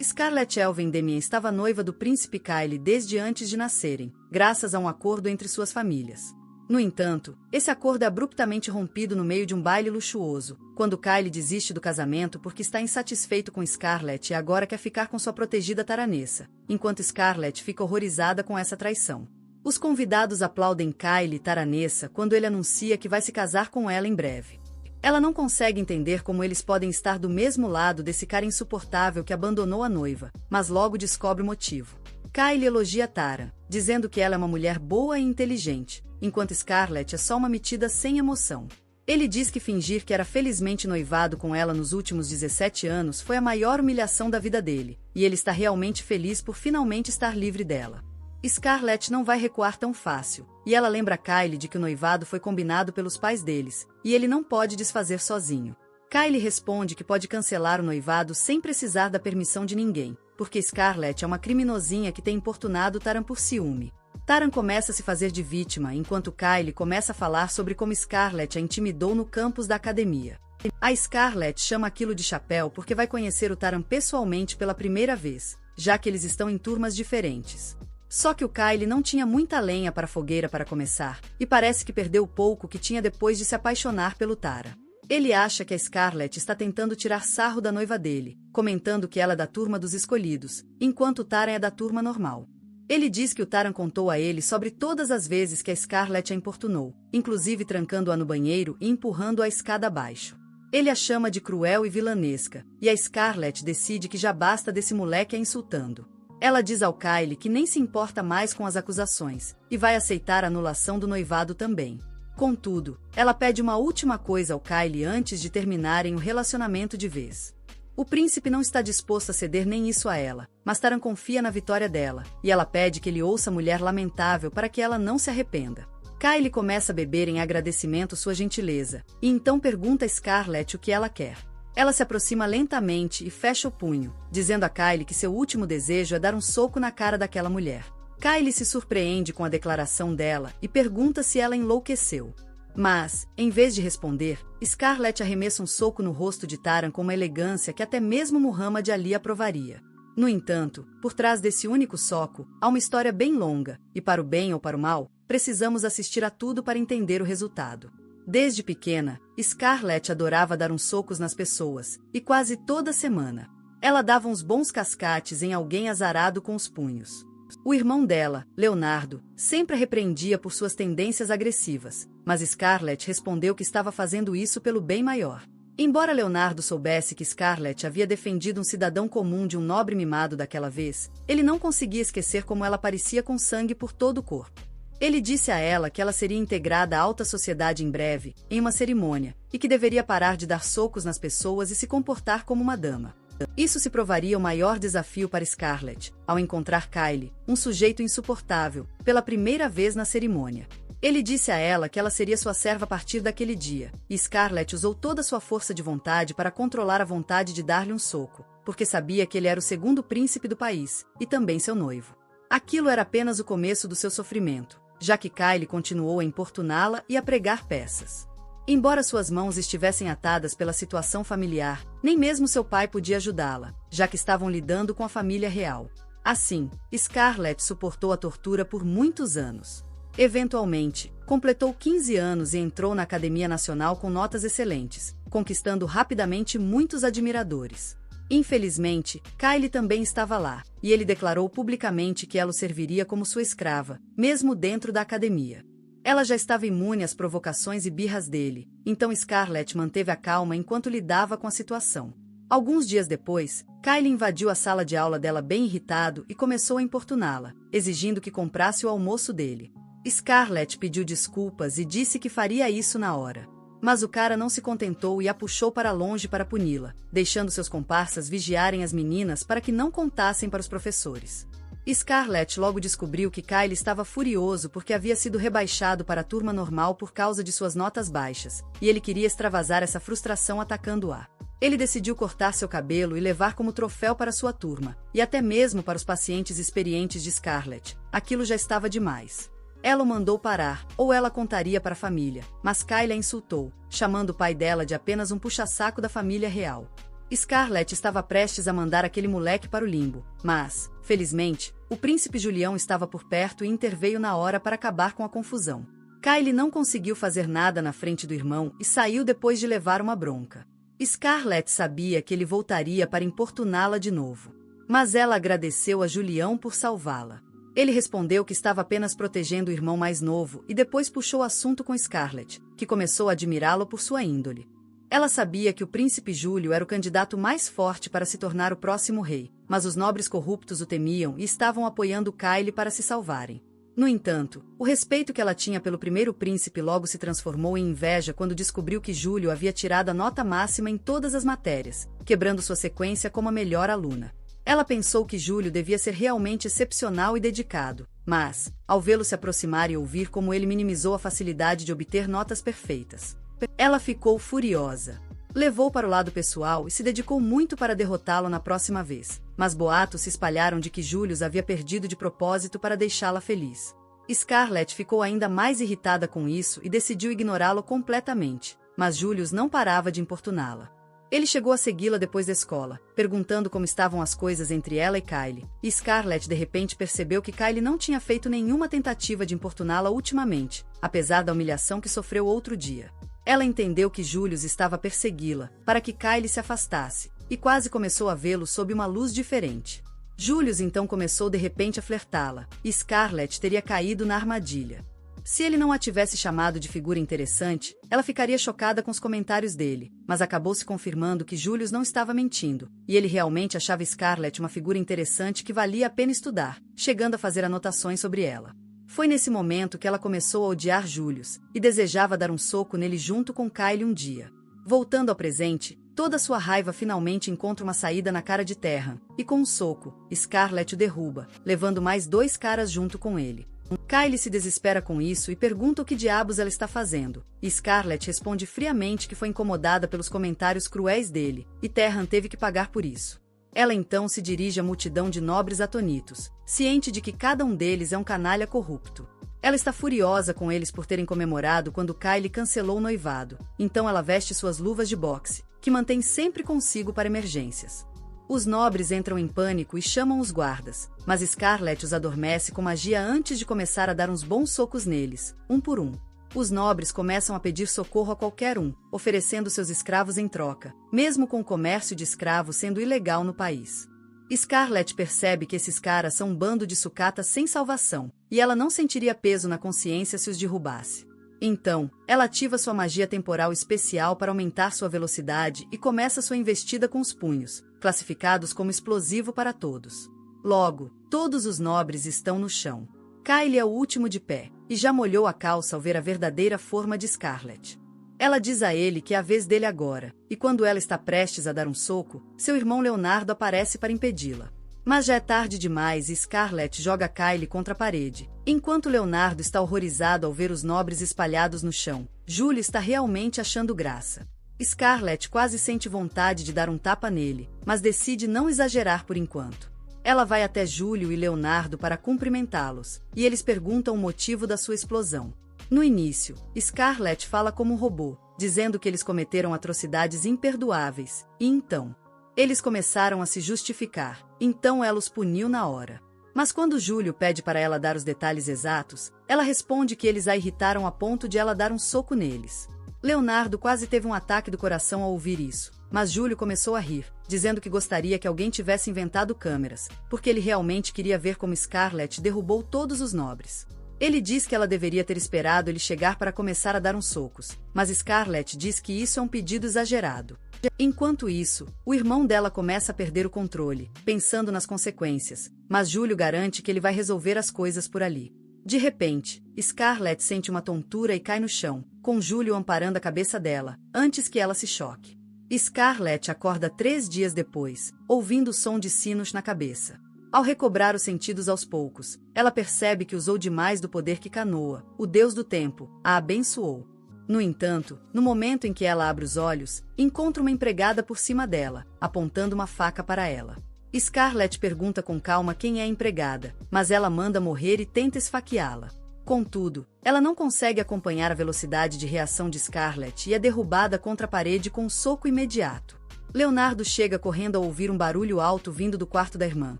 Scarlett Elven Demian estava noiva do príncipe Kyle desde antes de nascerem, graças a um acordo entre suas famílias. No entanto, esse acordo é abruptamente rompido no meio de um baile luxuoso, quando Kyle desiste do casamento porque está insatisfeito com Scarlett e agora quer ficar com sua protegida Taranessa, enquanto Scarlett fica horrorizada com essa traição. Os convidados aplaudem Kyle e Taranessa quando ele anuncia que vai se casar com ela em breve. Ela não consegue entender como eles podem estar do mesmo lado desse cara insuportável que abandonou a noiva, mas logo descobre o motivo. Kyle elogia Taran, dizendo que ela é uma mulher boa e inteligente, enquanto Scarlett é só uma metida sem emoção. Ele diz que fingir que era felizmente noivado com ela nos últimos 17 anos foi a maior humilhação da vida dele, e ele está realmente feliz por finalmente estar livre dela. Scarlett não vai recuar tão fácil, e ela lembra Kyle de que o noivado foi combinado pelos pais deles, e ele não pode desfazer sozinho. Kyle responde que pode cancelar o noivado sem precisar da permissão de ninguém, porque Scarlett é uma criminosinha que tem importunado Taran por ciúme. Taran começa a se fazer de vítima enquanto Kyle começa a falar sobre como Scarlett a intimidou no campus da academia. A Scarlett chama aquilo de chapéu porque vai conhecer o Taran pessoalmente pela primeira vez, já que eles estão em turmas diferentes. Só que o Kyle não tinha muita lenha para a fogueira para começar, e parece que perdeu o pouco que tinha depois de se apaixonar pelo Taran. Ele acha que a Scarlett está tentando tirar sarro da noiva dele, comentando que ela é da turma dos escolhidos, enquanto o Taran é da turma normal. Ele diz que o Taran contou a ele sobre todas as vezes que a Scarlett a importunou, inclusive trancando-a no banheiro e empurrando-a a escada abaixo. Ele a chama de cruel e vilanesca, e a Scarlett decide que já basta desse moleque a insultando. Ela diz ao Kyle que nem se importa mais com as acusações, e vai aceitar a anulação do noivado também. Contudo, ela pede uma última coisa ao Kyle antes de terminarem o relacionamento de vez. O príncipe não está disposto a ceder nem isso a ela, mas Taran confia na vitória dela, e ela pede que ele ouça a mulher lamentável para que ela não se arrependa. Kyle começa a beber em agradecimento sua gentileza, e então pergunta a Scarlett o que ela quer. Ela se aproxima lentamente e fecha o punho, dizendo a Kyle que seu último desejo é dar um soco na cara daquela mulher. Kyle se surpreende com a declaração dela e pergunta se ela enlouqueceu. Mas, em vez de responder, Scarlett arremessa um soco no rosto de Taran com uma elegância que até mesmo Muhammad Ali aprovaria. No entanto, por trás desse único soco, há uma história bem longa, e para o bem ou para o mal, precisamos assistir a tudo para entender o resultado. Desde pequena, Scarlett adorava dar uns socos nas pessoas, e quase toda semana. Ela dava uns bons cascates em alguém azarado com os punhos. O irmão dela, Leonardo, sempre a repreendia por suas tendências agressivas, mas Scarlett respondeu que estava fazendo isso pelo bem maior. Embora Leonardo soubesse que Scarlett havia defendido um cidadão comum de um nobre mimado daquela vez, ele não conseguia esquecer como ela parecia com sangue por todo o corpo. Ele disse a ela que ela seria integrada à alta sociedade em breve, em uma cerimônia, e que deveria parar de dar socos nas pessoas e se comportar como uma dama. Isso se provaria o maior desafio para Scarlett, ao encontrar Kyle, um sujeito insuportável, pela primeira vez na cerimônia. Ele disse a ela que ela seria sua serva a partir daquele dia, e Scarlett usou toda sua força de vontade para controlar a vontade de dar-lhe um soco, porque sabia que ele era o segundo príncipe do país, e também seu noivo. Aquilo era apenas o começo do seu sofrimento, já que Kyle continuou a importuná-la e a pregar peças. Embora suas mãos estivessem atadas pela situação familiar, nem mesmo seu pai podia ajudá-la, já que estavam lidando com a família real. Assim, Scarlett suportou a tortura por muitos anos. Eventualmente, completou 15 anos e entrou na Academia Nacional com notas excelentes, conquistando rapidamente muitos admiradores. Infelizmente, Kyle também estava lá, e ele declarou publicamente que ela o serviria como sua escrava, mesmo dentro da academia. Ela já estava imune às provocações e birras dele, então Scarlett manteve a calma enquanto lidava com a situação. Alguns dias depois, Kyle invadiu a sala de aula dela bem irritado e começou a importuná-la, exigindo que comprasse o almoço dele. Scarlett pediu desculpas e disse que faria isso na hora. Mas o cara não se contentou e a puxou para longe para puni-la, deixando seus comparsas vigiarem as meninas para que não contassem para os professores. Scarlett logo descobriu que Kyle estava furioso porque havia sido rebaixado para a turma normal por causa de suas notas baixas, e ele queria extravasar essa frustração atacando-a. Ele decidiu cortar seu cabelo e levar como troféu para sua turma, e até mesmo para os pacientes experientes de Scarlett. Aquilo já estava demais. Ela o mandou parar, ou ela contaria para a família, mas Kyle a insultou, chamando o pai dela de apenas um puxa-saco da família real. Scarlett estava prestes a mandar aquele moleque para o limbo, mas, felizmente, o príncipe Julião estava por perto e interveio na hora para acabar com a confusão. Kylie não conseguiu fazer nada na frente do irmão e saiu depois de levar uma bronca. Scarlett sabia que ele voltaria para importuná-la de novo. Mas ela agradeceu a Julião por salvá-la. Ele respondeu que estava apenas protegendo o irmão mais novo e depois puxou o assunto com Scarlett, que começou a admirá-lo por sua índole. Ela sabia que o príncipe Júlio era o candidato mais forte para se tornar o próximo rei, mas os nobres corruptos o temiam e estavam apoiando Kylie para se salvarem. No entanto, o respeito que ela tinha pelo primeiro príncipe logo se transformou em inveja quando descobriu que Júlio havia tirado a nota máxima em todas as matérias, quebrando sua sequência como a melhor aluna. Ela pensou que Júlio devia ser realmente excepcional e dedicado, mas, ao vê-lo se aproximar e ouvir como ele minimizou a facilidade de obter notas perfeitas, ela ficou furiosa. Levou para o lado pessoal e se dedicou muito para derrotá-lo na próxima vez, mas boatos se espalharam de que Júlio havia perdido de propósito para deixá-la feliz. Scarlett ficou ainda mais irritada com isso e decidiu ignorá-lo completamente, mas Júlio não parava de importuná-la. Ele chegou a segui-la depois da escola, perguntando como estavam as coisas entre ela e Kylie, e Scarlett de repente percebeu que Kylie não tinha feito nenhuma tentativa de importuná-la ultimamente, apesar da humilhação que sofreu outro dia. Ela entendeu que Júlio estava a persegui-la, para que Kylie se afastasse, e quase começou a vê-lo sob uma luz diferente. Júlio então começou de repente a flertá-la, e Scarlett teria caído na armadilha. Se ele não a tivesse chamado de figura interessante, ela ficaria chocada com os comentários dele, mas acabou se confirmando que Júlio não estava mentindo, e ele realmente achava Scarlett uma figura interessante que valia a pena estudar, chegando a fazer anotações sobre ela. Foi nesse momento que ela começou a odiar Júlio, e desejava dar um soco nele junto com Kylie um dia. Voltando ao presente, toda sua raiva finalmente encontra uma saída na cara de Terran, e com um soco, Scarlett o derruba, levando mais 2 caras junto com ele. Kylie se desespera com isso e pergunta o que diabos ela está fazendo, e Scarlett responde friamente que foi incomodada pelos comentários cruéis dele, e Terran teve que pagar por isso. Ela então se dirige à multidão de nobres atonitos, ciente de que cada um deles é um canalha corrupto. Ela está furiosa com eles por terem comemorado quando Kylie cancelou o noivado, então ela veste suas luvas de boxe, que mantém sempre consigo para emergências. Os nobres entram em pânico e chamam os guardas, mas Scarlett os adormece com magia antes de começar a dar uns bons socos neles, um por um. Os nobres começam a pedir socorro a qualquer um, oferecendo seus escravos em troca, mesmo com o comércio de escravos sendo ilegal no país. Scarlett percebe que esses caras são um bando de sucatas sem salvação, e ela não sentiria peso na consciência se os derrubasse. Então, ela ativa sua magia temporal especial para aumentar sua velocidade e começa sua investida com os punhos, classificados como explosivo para todos. Logo, todos os nobres estão no chão. Kylie é o último de pé, e já molhou a calça ao ver a verdadeira forma de Scarlett. Ela diz a ele que é a vez dele agora, e quando ela está prestes a dar um soco, seu irmão Leonardo aparece para impedi-la. Mas já é tarde demais e Scarlett joga Kylie contra a parede. Enquanto Leonardo está horrorizado ao ver os nobres espalhados no chão, Júlio está realmente achando graça. Scarlett quase sente vontade de dar um tapa nele, mas decide não exagerar por enquanto. Ela vai até Júlio e Leonardo para cumprimentá-los, e eles perguntam o motivo da sua explosão. No início, Scarlett fala como um robô, dizendo que eles cometeram atrocidades imperdoáveis, e então eles começaram a se justificar, então ela os puniu na hora. Mas quando Júlio pede para ela dar os detalhes exatos, ela responde que eles a irritaram a ponto de ela dar um soco neles. Leonardo quase teve um ataque do coração ao ouvir isso, mas Júlio começou a rir, dizendo que gostaria que alguém tivesse inventado câmeras, porque ele realmente queria ver como Scarlett derrubou todos os nobres. Ele diz que ela deveria ter esperado ele chegar para começar a dar uns socos, mas Scarlett diz que isso é um pedido exagerado. Enquanto isso, o irmão dela começa a perder o controle, pensando nas consequências, mas Júlio garante que ele vai resolver as coisas por ali. De repente, Scarlett sente uma tontura e cai no chão, com Júlio amparando a cabeça dela, antes que ela se choque. Scarlett acorda 3 dias depois, ouvindo o som de sinos na cabeça. Ao recobrar os sentidos aos poucos, ela percebe que usou demais do poder que Canoa, o deus do tempo, a abençoou. No entanto, no momento em que ela abre os olhos, encontra uma empregada por cima dela, apontando uma faca para ela. Scarlett pergunta com calma quem é a empregada, mas ela manda morrer e tenta esfaqueá-la. Contudo, ela não consegue acompanhar a velocidade de reação de Scarlett e é derrubada contra a parede com um soco imediato. Leonardo chega correndo ao ouvir um barulho alto vindo do quarto da irmã,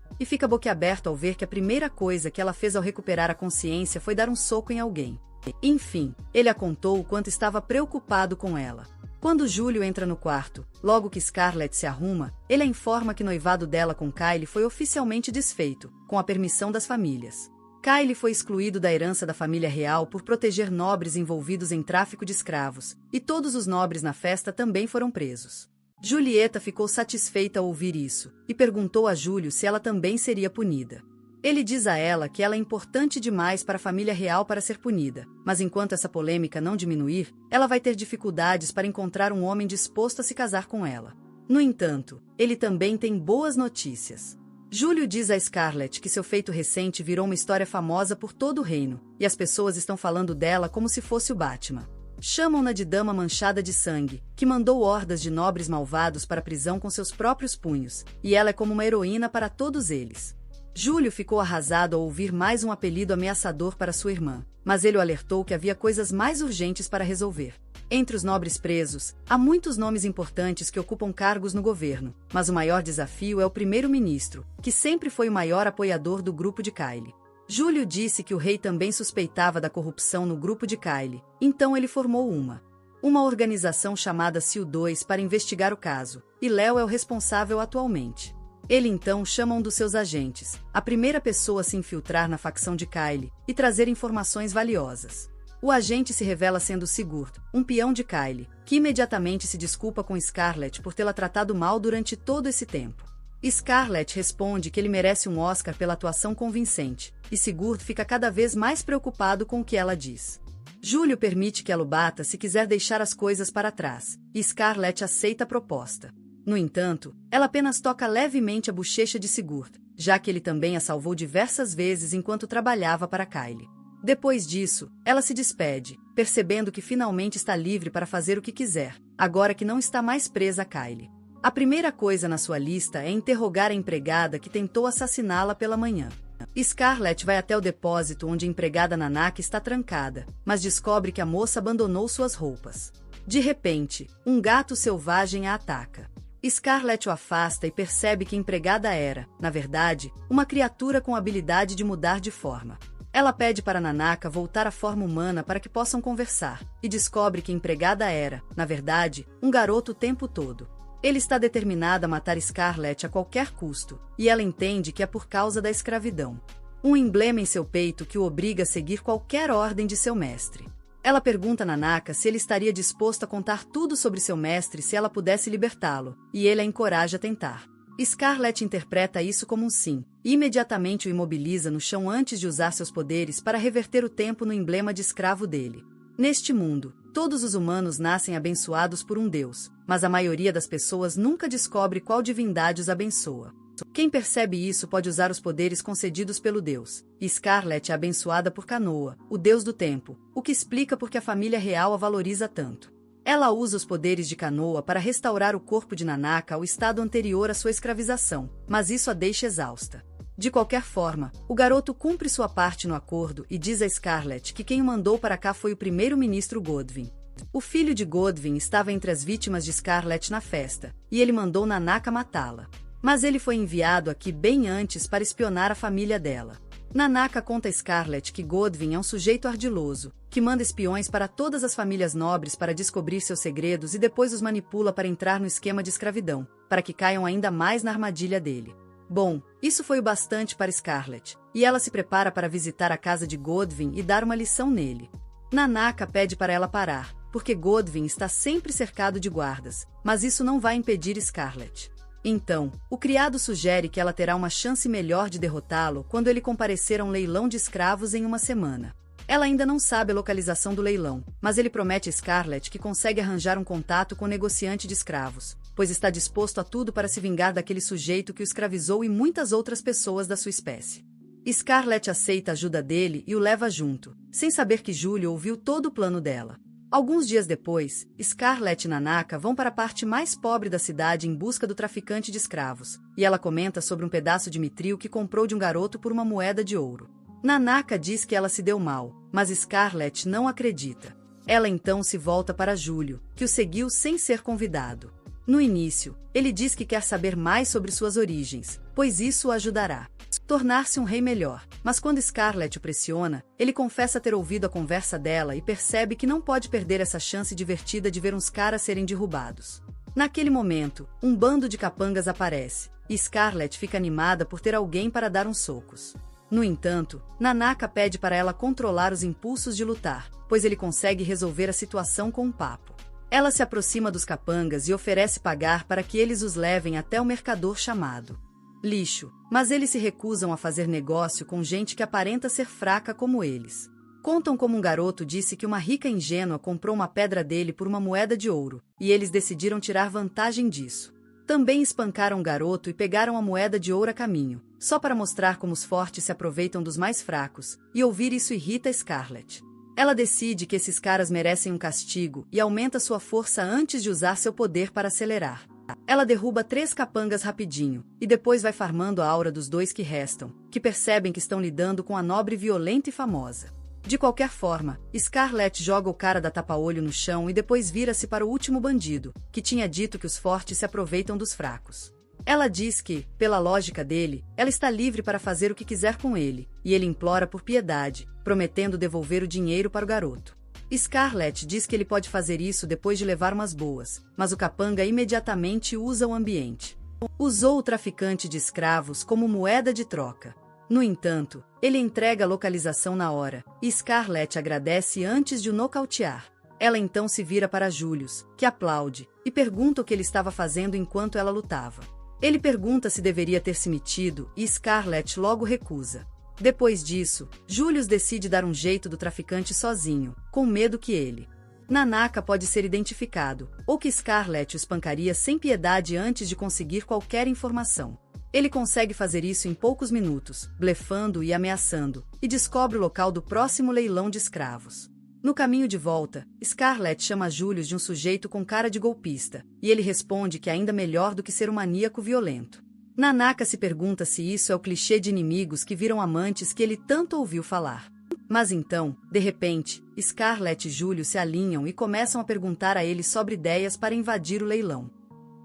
e fica boquiaberto ao ver que a primeira coisa que ela fez ao recuperar a consciência foi dar um soco em alguém. Enfim, ele a contou o quanto estava preocupado com ela. Quando Júlio entra no quarto, logo que Scarlett se arruma, ele a informa que o noivado dela com Kyle foi oficialmente desfeito, com a permissão das famílias. Kyle foi excluído da herança da família real por proteger nobres envolvidos em tráfico de escravos, e todos os nobres na festa também foram presos. Julieta ficou satisfeita ao ouvir isso, e perguntou a Júlio se ela também seria punida. Ele diz a ela que ela é importante demais para a família real para ser punida, mas enquanto essa polêmica não diminuir, ela vai ter dificuldades para encontrar um homem disposto a se casar com ela. No entanto, ele também tem boas notícias. Júlio diz a Scarlett que seu feito recente virou uma história famosa por todo o reino, e as pessoas estão falando dela como se fosse o Batman. Chamam-na de dama manchada de sangue, que mandou hordas de nobres malvados para a prisão com seus próprios punhos, e ela é como uma heroína para todos eles. Júlio ficou arrasado ao ouvir mais um apelido ameaçador para sua irmã, mas ele o alertou que havia coisas mais urgentes para resolver. Entre os nobres presos, há muitos nomes importantes que ocupam cargos no governo, mas o maior desafio é o primeiro-ministro, que sempre foi o maior apoiador do grupo de Kyle. Júlio disse que o rei também suspeitava da corrupção no grupo de Kyle, então ele formou uma organização chamada SEAL-2 para investigar o caso, e Léo é o responsável atualmente. Ele então chama um dos seus agentes, a primeira pessoa a se infiltrar na facção de Kyle, e trazer informações valiosas. O agente se revela sendo Sigurd, um peão de Kyle, que imediatamente se desculpa com Scarlett por tê-la tratado mal durante todo esse tempo. Scarlett responde que ele merece um Oscar pela atuação convincente, e Sigurd fica cada vez mais preocupado com o que ela diz. Júlio permite que ela o bata se quiser deixar as coisas para trás, e Scarlett aceita a proposta. No entanto, ela apenas toca levemente a bochecha de Sigurd, já que ele também a salvou diversas vezes enquanto trabalhava para Kyle. Depois disso, ela se despede, percebendo que finalmente está livre para fazer o que quiser, agora que não está mais presa a Kyle. A primeira coisa na sua lista é interrogar a empregada que tentou assassiná-la pela manhã. Scarlett vai até o depósito onde a empregada Nanaka está trancada, mas descobre que a moça abandonou suas roupas. De repente, um gato selvagem a ataca. Scarlett o afasta e percebe que a empregada era, na verdade, uma criatura com habilidade de mudar de forma. Ela pede para Nanaka voltar à forma humana para que possam conversar, e descobre que a empregada era, na verdade, um garoto o tempo todo. Ele está determinado a matar Scarlett a qualquer custo, e ela entende que é por causa da escravidão. Um emblema em seu peito que o obriga a seguir qualquer ordem de seu mestre. Ela pergunta a Nanaka se ele estaria disposto a contar tudo sobre seu mestre se ela pudesse libertá-lo, e ele a encoraja a tentar. Scarlett interpreta isso como um sim, e imediatamente o imobiliza no chão antes de usar seus poderes para reverter o tempo no emblema de escravo dele. Neste mundo, todos os humanos nascem abençoados por um Deus, mas a maioria das pessoas nunca descobre qual divindade os abençoa. Quem percebe isso pode usar os poderes concedidos pelo Deus, e Scarlett é abençoada por Canoa, o Deus do tempo, o que explica por que a família real a valoriza tanto. Ela usa os poderes de Canoa para restaurar o corpo de Nanaka ao estado anterior à sua escravização, mas isso a deixa exausta. De qualquer forma, o garoto cumpre sua parte no acordo e diz a Scarlett que quem o mandou para cá foi o primeiro-ministro Godwin. O filho de Godwin estava entre as vítimas de Scarlett na festa, e ele mandou Nanaka matá-la. Mas ele foi enviado aqui bem antes para espionar a família dela. Nanaka conta a Scarlett que Godwin é um sujeito ardiloso, que manda espiões para todas as famílias nobres para descobrir seus segredos e depois os manipula para entrar no esquema de escravidão, para que caiam ainda mais na armadilha dele. Bom, isso foi o bastante para Scarlett, e ela se prepara para visitar a casa de Godwin e dar uma lição nele. Nanaka pede para ela parar, porque Godwin está sempre cercado de guardas, mas isso não vai impedir Scarlett. Então, o criado sugere que ela terá uma chance melhor de derrotá-lo quando ele comparecer a um leilão de escravos em uma semana. Ela ainda não sabe a localização do leilão, mas ele promete a Scarlett que consegue arranjar um contato com o negociante de escravos, pois está disposto a tudo para se vingar daquele sujeito que o escravizou e muitas outras pessoas da sua espécie. Scarlett aceita a ajuda dele e o leva junto, sem saber que Júlio ouviu todo o plano dela. Alguns dias depois, Scarlett e Nanaka vão para a parte mais pobre da cidade em busca do traficante de escravos, e ela comenta sobre um pedaço de mitril que comprou de um garoto por uma moeda de ouro. Nanaka diz que ela se deu mal, mas Scarlett não acredita. Ela então se volta para Júlio, que o seguiu sem ser convidado. No início, ele diz que quer saber mais sobre suas origens, pois isso o ajudará a tornar-se um rei melhor. Mas quando Scarlett o pressiona, ele confessa ter ouvido a conversa dela e percebe que não pode perder essa chance divertida de ver uns caras serem derrubados. Naquele momento, um bando de capangas aparece, e Scarlett fica animada por ter alguém para dar uns socos. No entanto, Nanaka pede para ela controlar os impulsos de lutar, pois ele consegue resolver a situação com um papo. Ela se aproxima dos capangas e oferece pagar para que eles os levem até o mercador chamado Lixo, mas eles se recusam a fazer negócio com gente que aparenta ser fraca como eles. Contam como um garoto disse que uma rica ingênua comprou uma pedra dele por uma moeda de ouro, e eles decidiram tirar vantagem disso. Também espancaram o garoto e pegaram a moeda de ouro a caminho, só para mostrar como os fortes se aproveitam dos mais fracos, e ouvir isso irrita Scarlett. Ela decide que esses caras merecem um castigo e aumenta sua força antes de usar seu poder para acelerar. Ela derruba 3 capangas rapidinho, e depois vai farmando a aura dos 2 que restam, que percebem que estão lidando com a nobre violenta e famosa. De qualquer forma, Scarlett joga o cara da tapa-olho no chão e depois vira-se para o último bandido, que tinha dito que os fortes se aproveitam dos fracos. Ela diz que, pela lógica dele, ela está livre para fazer o que quiser com ele, e ele implora por piedade, prometendo devolver o dinheiro para o garoto. Scarlett diz que ele pode fazer isso depois de levar umas boas, mas o capanga imediatamente usa o ambiente. Usou o traficante de escravos como moeda de troca. No entanto, ele entrega a localização na hora, e Scarlett agradece antes de o nocautear. Ela então se vira para Julius, que aplaude, e pergunta o que ele estava fazendo enquanto ela lutava. Ele pergunta se deveria ter se metido, e Scarlett logo recusa. Depois disso, Julius decide dar um jeito do traficante sozinho, com medo que ele, Nanaka, pode ser identificado, ou que Scarlett o espancaria sem piedade antes de conseguir qualquer informação. Ele consegue fazer isso em poucos minutos, blefando e ameaçando, e descobre o local do próximo leilão de escravos. No caminho de volta, Scarlett chama Julius de um sujeito com cara de golpista, e ele responde que é ainda melhor do que ser um maníaco violento. Nanaka se pergunta se isso é o clichê de inimigos que viram amantes que ele tanto ouviu falar. Mas então, de repente, Scarlett e Julius se alinham e começam a perguntar a ele sobre ideias para invadir o leilão.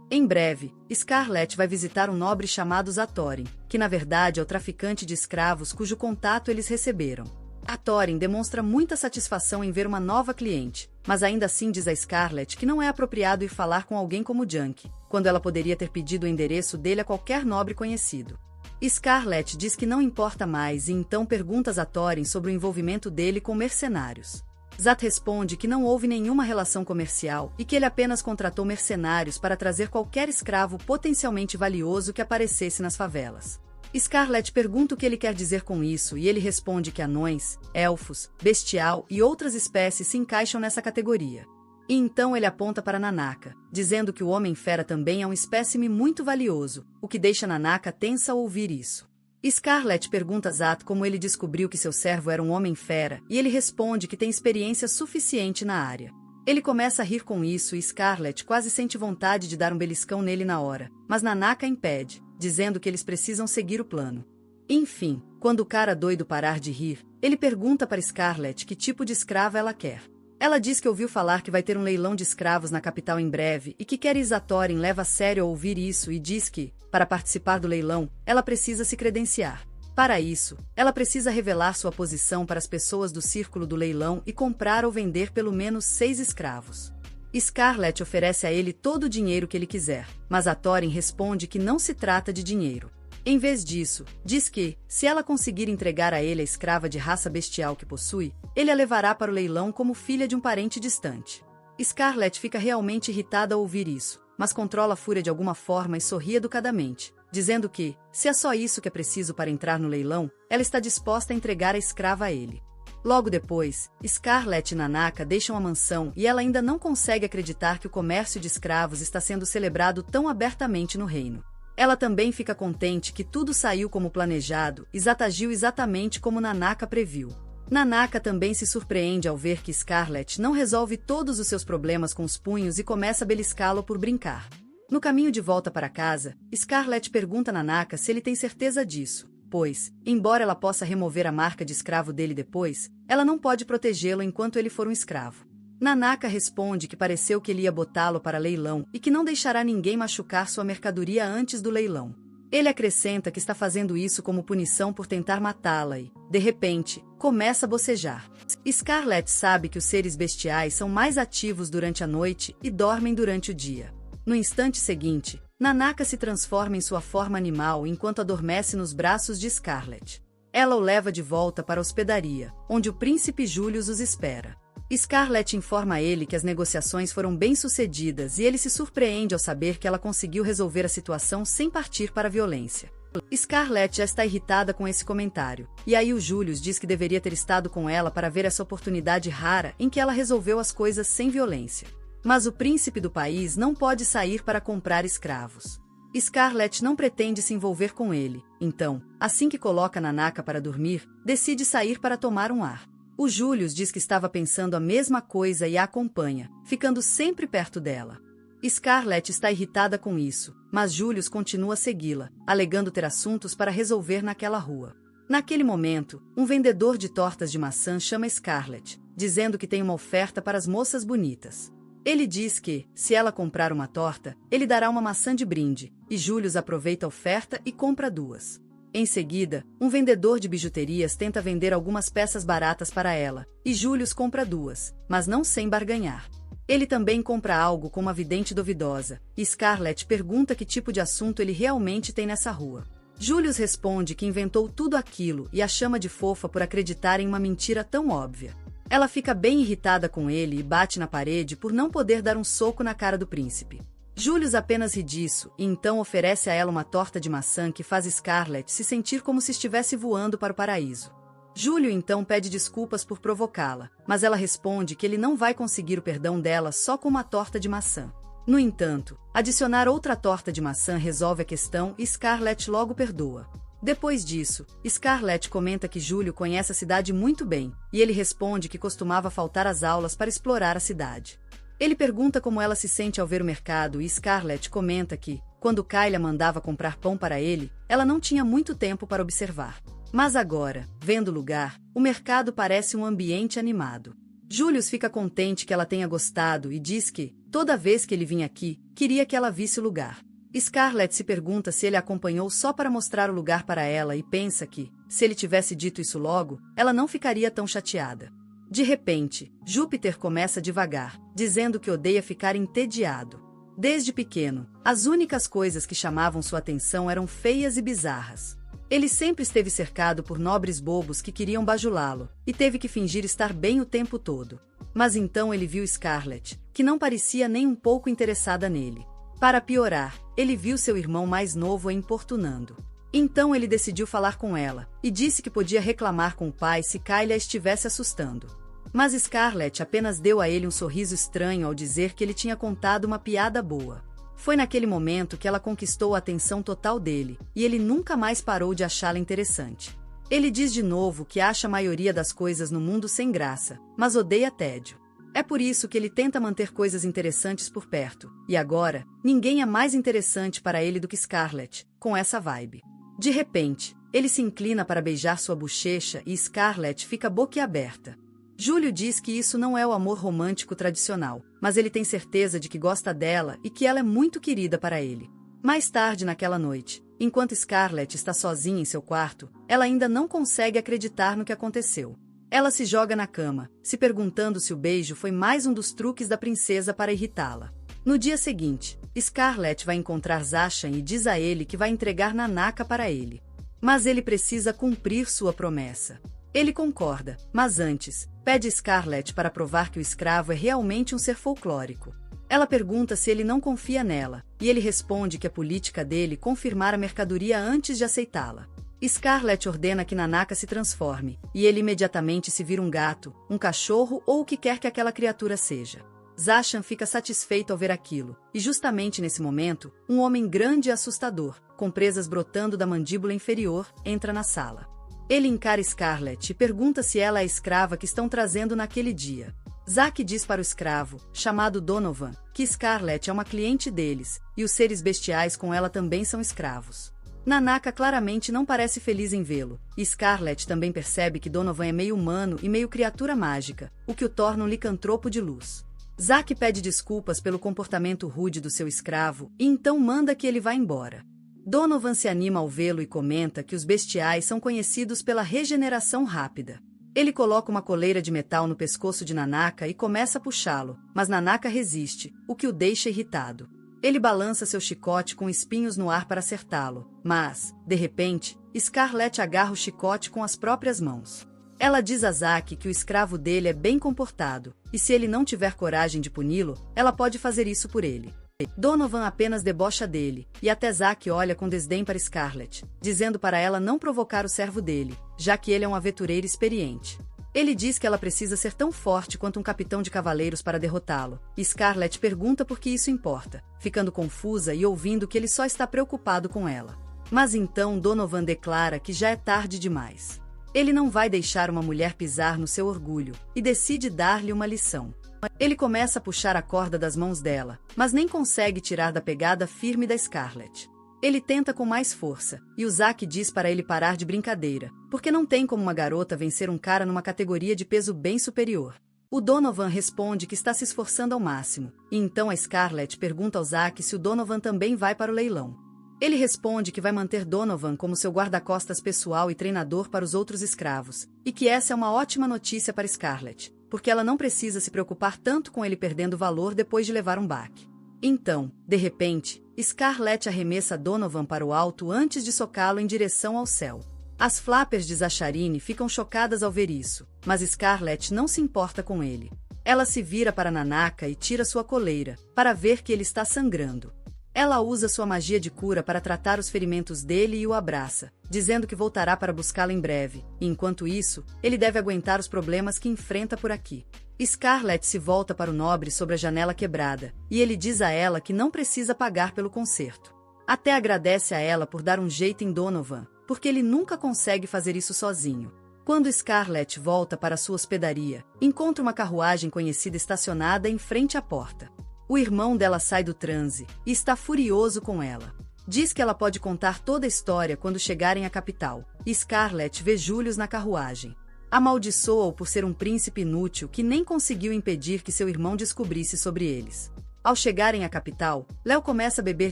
Em breve, Scarlett vai visitar um nobre chamado Zatorin, que na verdade é o traficante de escravos cujo contato eles receberam. A Thorin demonstra muita satisfação em ver uma nova cliente, mas ainda assim diz a Scarlett que não é apropriado ir falar com alguém como Junk, quando ela poderia ter pedido o endereço dele a qualquer nobre conhecido. Scarlett diz que não importa mais e então pergunta a Thorin sobre o envolvimento dele com mercenários. Zat responde que não houve nenhuma relação comercial e que ele apenas contratou mercenários para trazer qualquer escravo potencialmente valioso que aparecesse nas favelas. Scarlett pergunta o que ele quer dizer com isso e ele responde que anões, elfos, bestial e outras espécies se encaixam nessa categoria. E então ele aponta para Nanaka, dizendo que o Homem-Fera também é um espécime muito valioso, o que deixa Nanaka tensa ao ouvir isso. Scarlett pergunta a Zat como ele descobriu que seu servo era um Homem-Fera e ele responde que tem experiência suficiente na área. Ele começa a rir com isso e Scarlett quase sente vontade de dar um beliscão nele na hora, mas Nanaka impede, dizendo que eles precisam seguir o plano. Enfim, quando o cara doido parar de rir, ele pergunta para Scarlett que tipo de escrava ela quer. Ela diz que ouviu falar que vai ter um leilão de escravos na capital em breve e que Kerry Thorin leva a sério ao ouvir isso e diz que, para participar do leilão, ela precisa se credenciar. Para isso, ela precisa revelar sua posição para as pessoas do círculo do leilão e comprar ou vender pelo menos 6 escravos. Scarlett oferece a ele todo o dinheiro que ele quiser, mas a Thorin responde que não se trata de dinheiro. Em vez disso, diz que, se ela conseguir entregar a ele a escrava de raça bestial que possui, ele a levará para o leilão como filha de um parente distante. Scarlett fica realmente irritada ao ouvir isso, mas controla a fúria de alguma forma e sorri educadamente, dizendo que, se é só isso que é preciso para entrar no leilão, ela está disposta a entregar a escrava a ele. Logo depois, Scarlett e Nanaka deixam a mansão e ela ainda não consegue acreditar que o comércio de escravos está sendo celebrado tão abertamente no reino. Ela também fica contente que tudo saiu como planejado e Zat agiu exatamente como Nanaka previu. Nanaka também se surpreende ao ver que Scarlett não resolve todos os seus problemas com os punhos e começa a beliscá-lo por brincar. No caminho de volta para casa, Scarlett pergunta a Nanaka se ele tem certeza disso, pois, embora ela possa remover a marca de escravo dele depois, ela não pode protegê-lo enquanto ele for um escravo. Nanaka responde que pareceu que ele ia botá-lo para leilão e que não deixará ninguém machucar sua mercadoria antes do leilão. Ele acrescenta que está fazendo isso como punição por tentar matá-la e, de repente, começa a bocejar. Scarlett sabe que os seres bestiais são mais ativos durante a noite e dormem durante o dia. No instante seguinte, Nanaka se transforma em sua forma animal enquanto adormece nos braços de Scarlett. Ela o leva de volta para a hospedaria, onde o príncipe Julius os espera. Scarlett informa a ele que as negociações foram bem-sucedidas e ele se surpreende ao saber que ela conseguiu resolver a situação sem partir para a violência. Scarlett já está irritada com esse comentário, e aí o Julius diz que deveria ter estado com ela para ver essa oportunidade rara em que ela resolveu as coisas sem violência. Mas o príncipe do país não pode sair para comprar escravos. Scarlett não pretende se envolver com ele, então, assim que coloca Nanaka para dormir, decide sair para tomar um ar. O Julius diz que estava pensando a mesma coisa e a acompanha, ficando sempre perto dela. Scarlett está irritada com isso, mas Julius continua a segui-la, alegando ter assuntos para resolver naquela rua. Naquele momento, um vendedor de tortas de maçã chama Scarlett, dizendo que tem uma oferta para as moças bonitas. Ele diz que, se ela comprar uma torta, ele dará uma maçã de brinde, e Julius aproveita a oferta e compra 2. Em seguida, um vendedor de bijuterias tenta vender algumas peças baratas para ela, e Julius compra 2, mas não sem barganhar. Ele também compra algo com uma vidente duvidosa, e Scarlett pergunta que tipo de assunto ele realmente tem nessa rua. Julius responde que inventou tudo aquilo e a chama de fofa por acreditar em uma mentira tão óbvia. Ela fica bem irritada com ele e bate na parede por não poder dar um soco na cara do príncipe. Julius apenas ri disso e então oferece a ela uma torta de maçã que faz Scarlett se sentir como se estivesse voando para o paraíso. Júlio então pede desculpas por provocá-la, mas ela responde que ele não vai conseguir o perdão dela só com uma torta de maçã. No entanto, adicionar outra torta de maçã resolve a questão e Scarlett logo perdoa. Depois disso, Scarlett comenta que Júlio conhece a cidade muito bem, e ele responde que costumava faltar às aulas para explorar a cidade. Ele pergunta como ela se sente ao ver o mercado e Scarlett comenta que, quando Kayla mandava comprar pão para ele, ela não tinha muito tempo para observar. Mas agora, vendo o lugar, o mercado parece um ambiente animado. Julius fica contente que ela tenha gostado e diz que, toda vez que ele vinha aqui, queria que ela visse o lugar. Scarlett se pergunta se ele a acompanhou só para mostrar o lugar para ela e pensa que, se ele tivesse dito isso logo, ela não ficaria tão chateada. De repente, Júpiter começa devagar, dizendo que odeia ficar entediado. Desde pequeno, as únicas coisas que chamavam sua atenção eram feias e bizarras. Ele sempre esteve cercado por nobres bobos que queriam bajulá-lo, e teve que fingir estar bem o tempo todo. Mas então ele viu Scarlett, que não parecia nem um pouco interessada nele. Para piorar, ele viu seu irmão mais novo a importunando. Então ele decidiu falar com ela, e disse que podia reclamar com o pai se Kayla a estivesse assustando. Mas Scarlett apenas deu a ele um sorriso estranho ao dizer que ele tinha contado uma piada boa. Foi naquele momento que ela conquistou a atenção total dele, e ele nunca mais parou de achá-la interessante. Ele diz de novo que acha a maioria das coisas no mundo sem graça, mas odeia tédio. É por isso que ele tenta manter coisas interessantes por perto, e agora, ninguém é mais interessante para ele do que Scarlett, com essa vibe. De repente, ele se inclina para beijar sua bochecha e Scarlett fica boquiaberta. Júlio diz que isso não é o amor romântico tradicional, mas ele tem certeza de que gosta dela e que ela é muito querida para ele. Mais tarde naquela noite, enquanto Scarlett está sozinha em seu quarto, ela ainda não consegue acreditar no que aconteceu. Ela se joga na cama, se perguntando se o beijo foi mais um dos truques da princesa para irritá-la. No dia seguinte, Scarlett vai encontrar Zashan e diz a ele que vai entregar Nanaka para ele. Mas ele precisa cumprir sua promessa. Ele concorda, mas antes, pede Scarlett para provar que o escravo é realmente um ser folclórico. Ela pergunta se ele não confia nela, e ele responde que é política dele confirmar a mercadoria antes de aceitá-la. Scarlett ordena que Nanaka se transforme, e ele imediatamente se vira um gato, um cachorro ou o que quer que aquela criatura seja. Zashan fica satisfeito ao ver aquilo, e justamente nesse momento, um homem grande e assustador, com presas brotando da mandíbula inferior, entra na sala. Ele encara Scarlett e pergunta se ela é a escrava que estão trazendo naquele dia. Zack diz para o escravo, chamado Donovan, que Scarlett é uma cliente deles, e os seres bestiais com ela também são escravos. Nanaka claramente não parece feliz em vê-lo, e Scarlett também percebe que Donovan é meio humano e meio criatura mágica, o que o torna um licantropo de luz. Zack pede desculpas pelo comportamento rude do seu escravo e então manda que ele vá embora. Donovan se anima ao vê-lo e comenta que os bestiais são conhecidos pela regeneração rápida. Ele coloca uma coleira de metal no pescoço de Nanaka e começa a puxá-lo, mas Nanaka resiste, o que o deixa irritado. Ele balança seu chicote com espinhos no ar para acertá-lo, mas, de repente, Scarlett agarra o chicote com as próprias mãos. Ela diz a Zack que o escravo dele é bem comportado, e se ele não tiver coragem de puni-lo, ela pode fazer isso por ele. Donovan apenas debocha dele, e até Zack olha com desdém para Scarlett, dizendo para ela não provocar o servo dele, já que ele é um aventureiro experiente. Ele diz que ela precisa ser tão forte quanto um capitão de cavaleiros para derrotá-lo, e Scarlett pergunta por que isso importa, ficando confusa e ouvindo que ele só está preocupado com ela. Mas então Donovan declara que já é tarde demais. Ele não vai deixar uma mulher pisar no seu orgulho, e decide dar-lhe uma lição. Ele começa a puxar a corda das mãos dela, mas nem consegue tirar da pegada firme da Scarlett. Ele tenta com mais força, e o Zack diz para ele parar de brincadeira, porque não tem como uma garota vencer um cara numa categoria de peso bem superior. O Donovan responde que está se esforçando ao máximo, e então a Scarlett pergunta ao Zack se o Donovan também vai para o leilão. Ele responde que vai manter Donovan como seu guarda-costas pessoal e treinador para os outros escravos, e que essa é uma ótima notícia para Scarlett, porque ela não precisa se preocupar tanto com ele perdendo valor depois de levar um baque. Então, de repente, Scarlett arremessa Donovan para o alto antes de socá-lo em direção ao céu. As flappers de Zachariane ficam chocadas ao ver isso, mas Scarlett não se importa com ele. Ela se vira para Nanaka e tira sua coleira, para ver que ele está sangrando. Ela usa sua magia de cura para tratar os ferimentos dele e o abraça, dizendo que voltará para buscá-lo em breve, e enquanto isso, ele deve aguentar os problemas que enfrenta por aqui. Scarlett se volta para o nobre sobre a janela quebrada, e ele diz a ela que não precisa pagar pelo conserto. Até agradece a ela por dar um jeito em Donovan, porque ele nunca consegue fazer isso sozinho. Quando Scarlett volta para sua hospedaria, encontra uma carruagem conhecida estacionada em frente à porta. O irmão dela sai do transe e está furioso com ela. Diz que ela pode contar toda a história quando chegarem à capital, e Scarlett vê Julius na carruagem. Amaldiçoa-o por ser um príncipe inútil que nem conseguiu impedir que seu irmão descobrisse sobre eles. Ao chegarem à capital, Léo começa a beber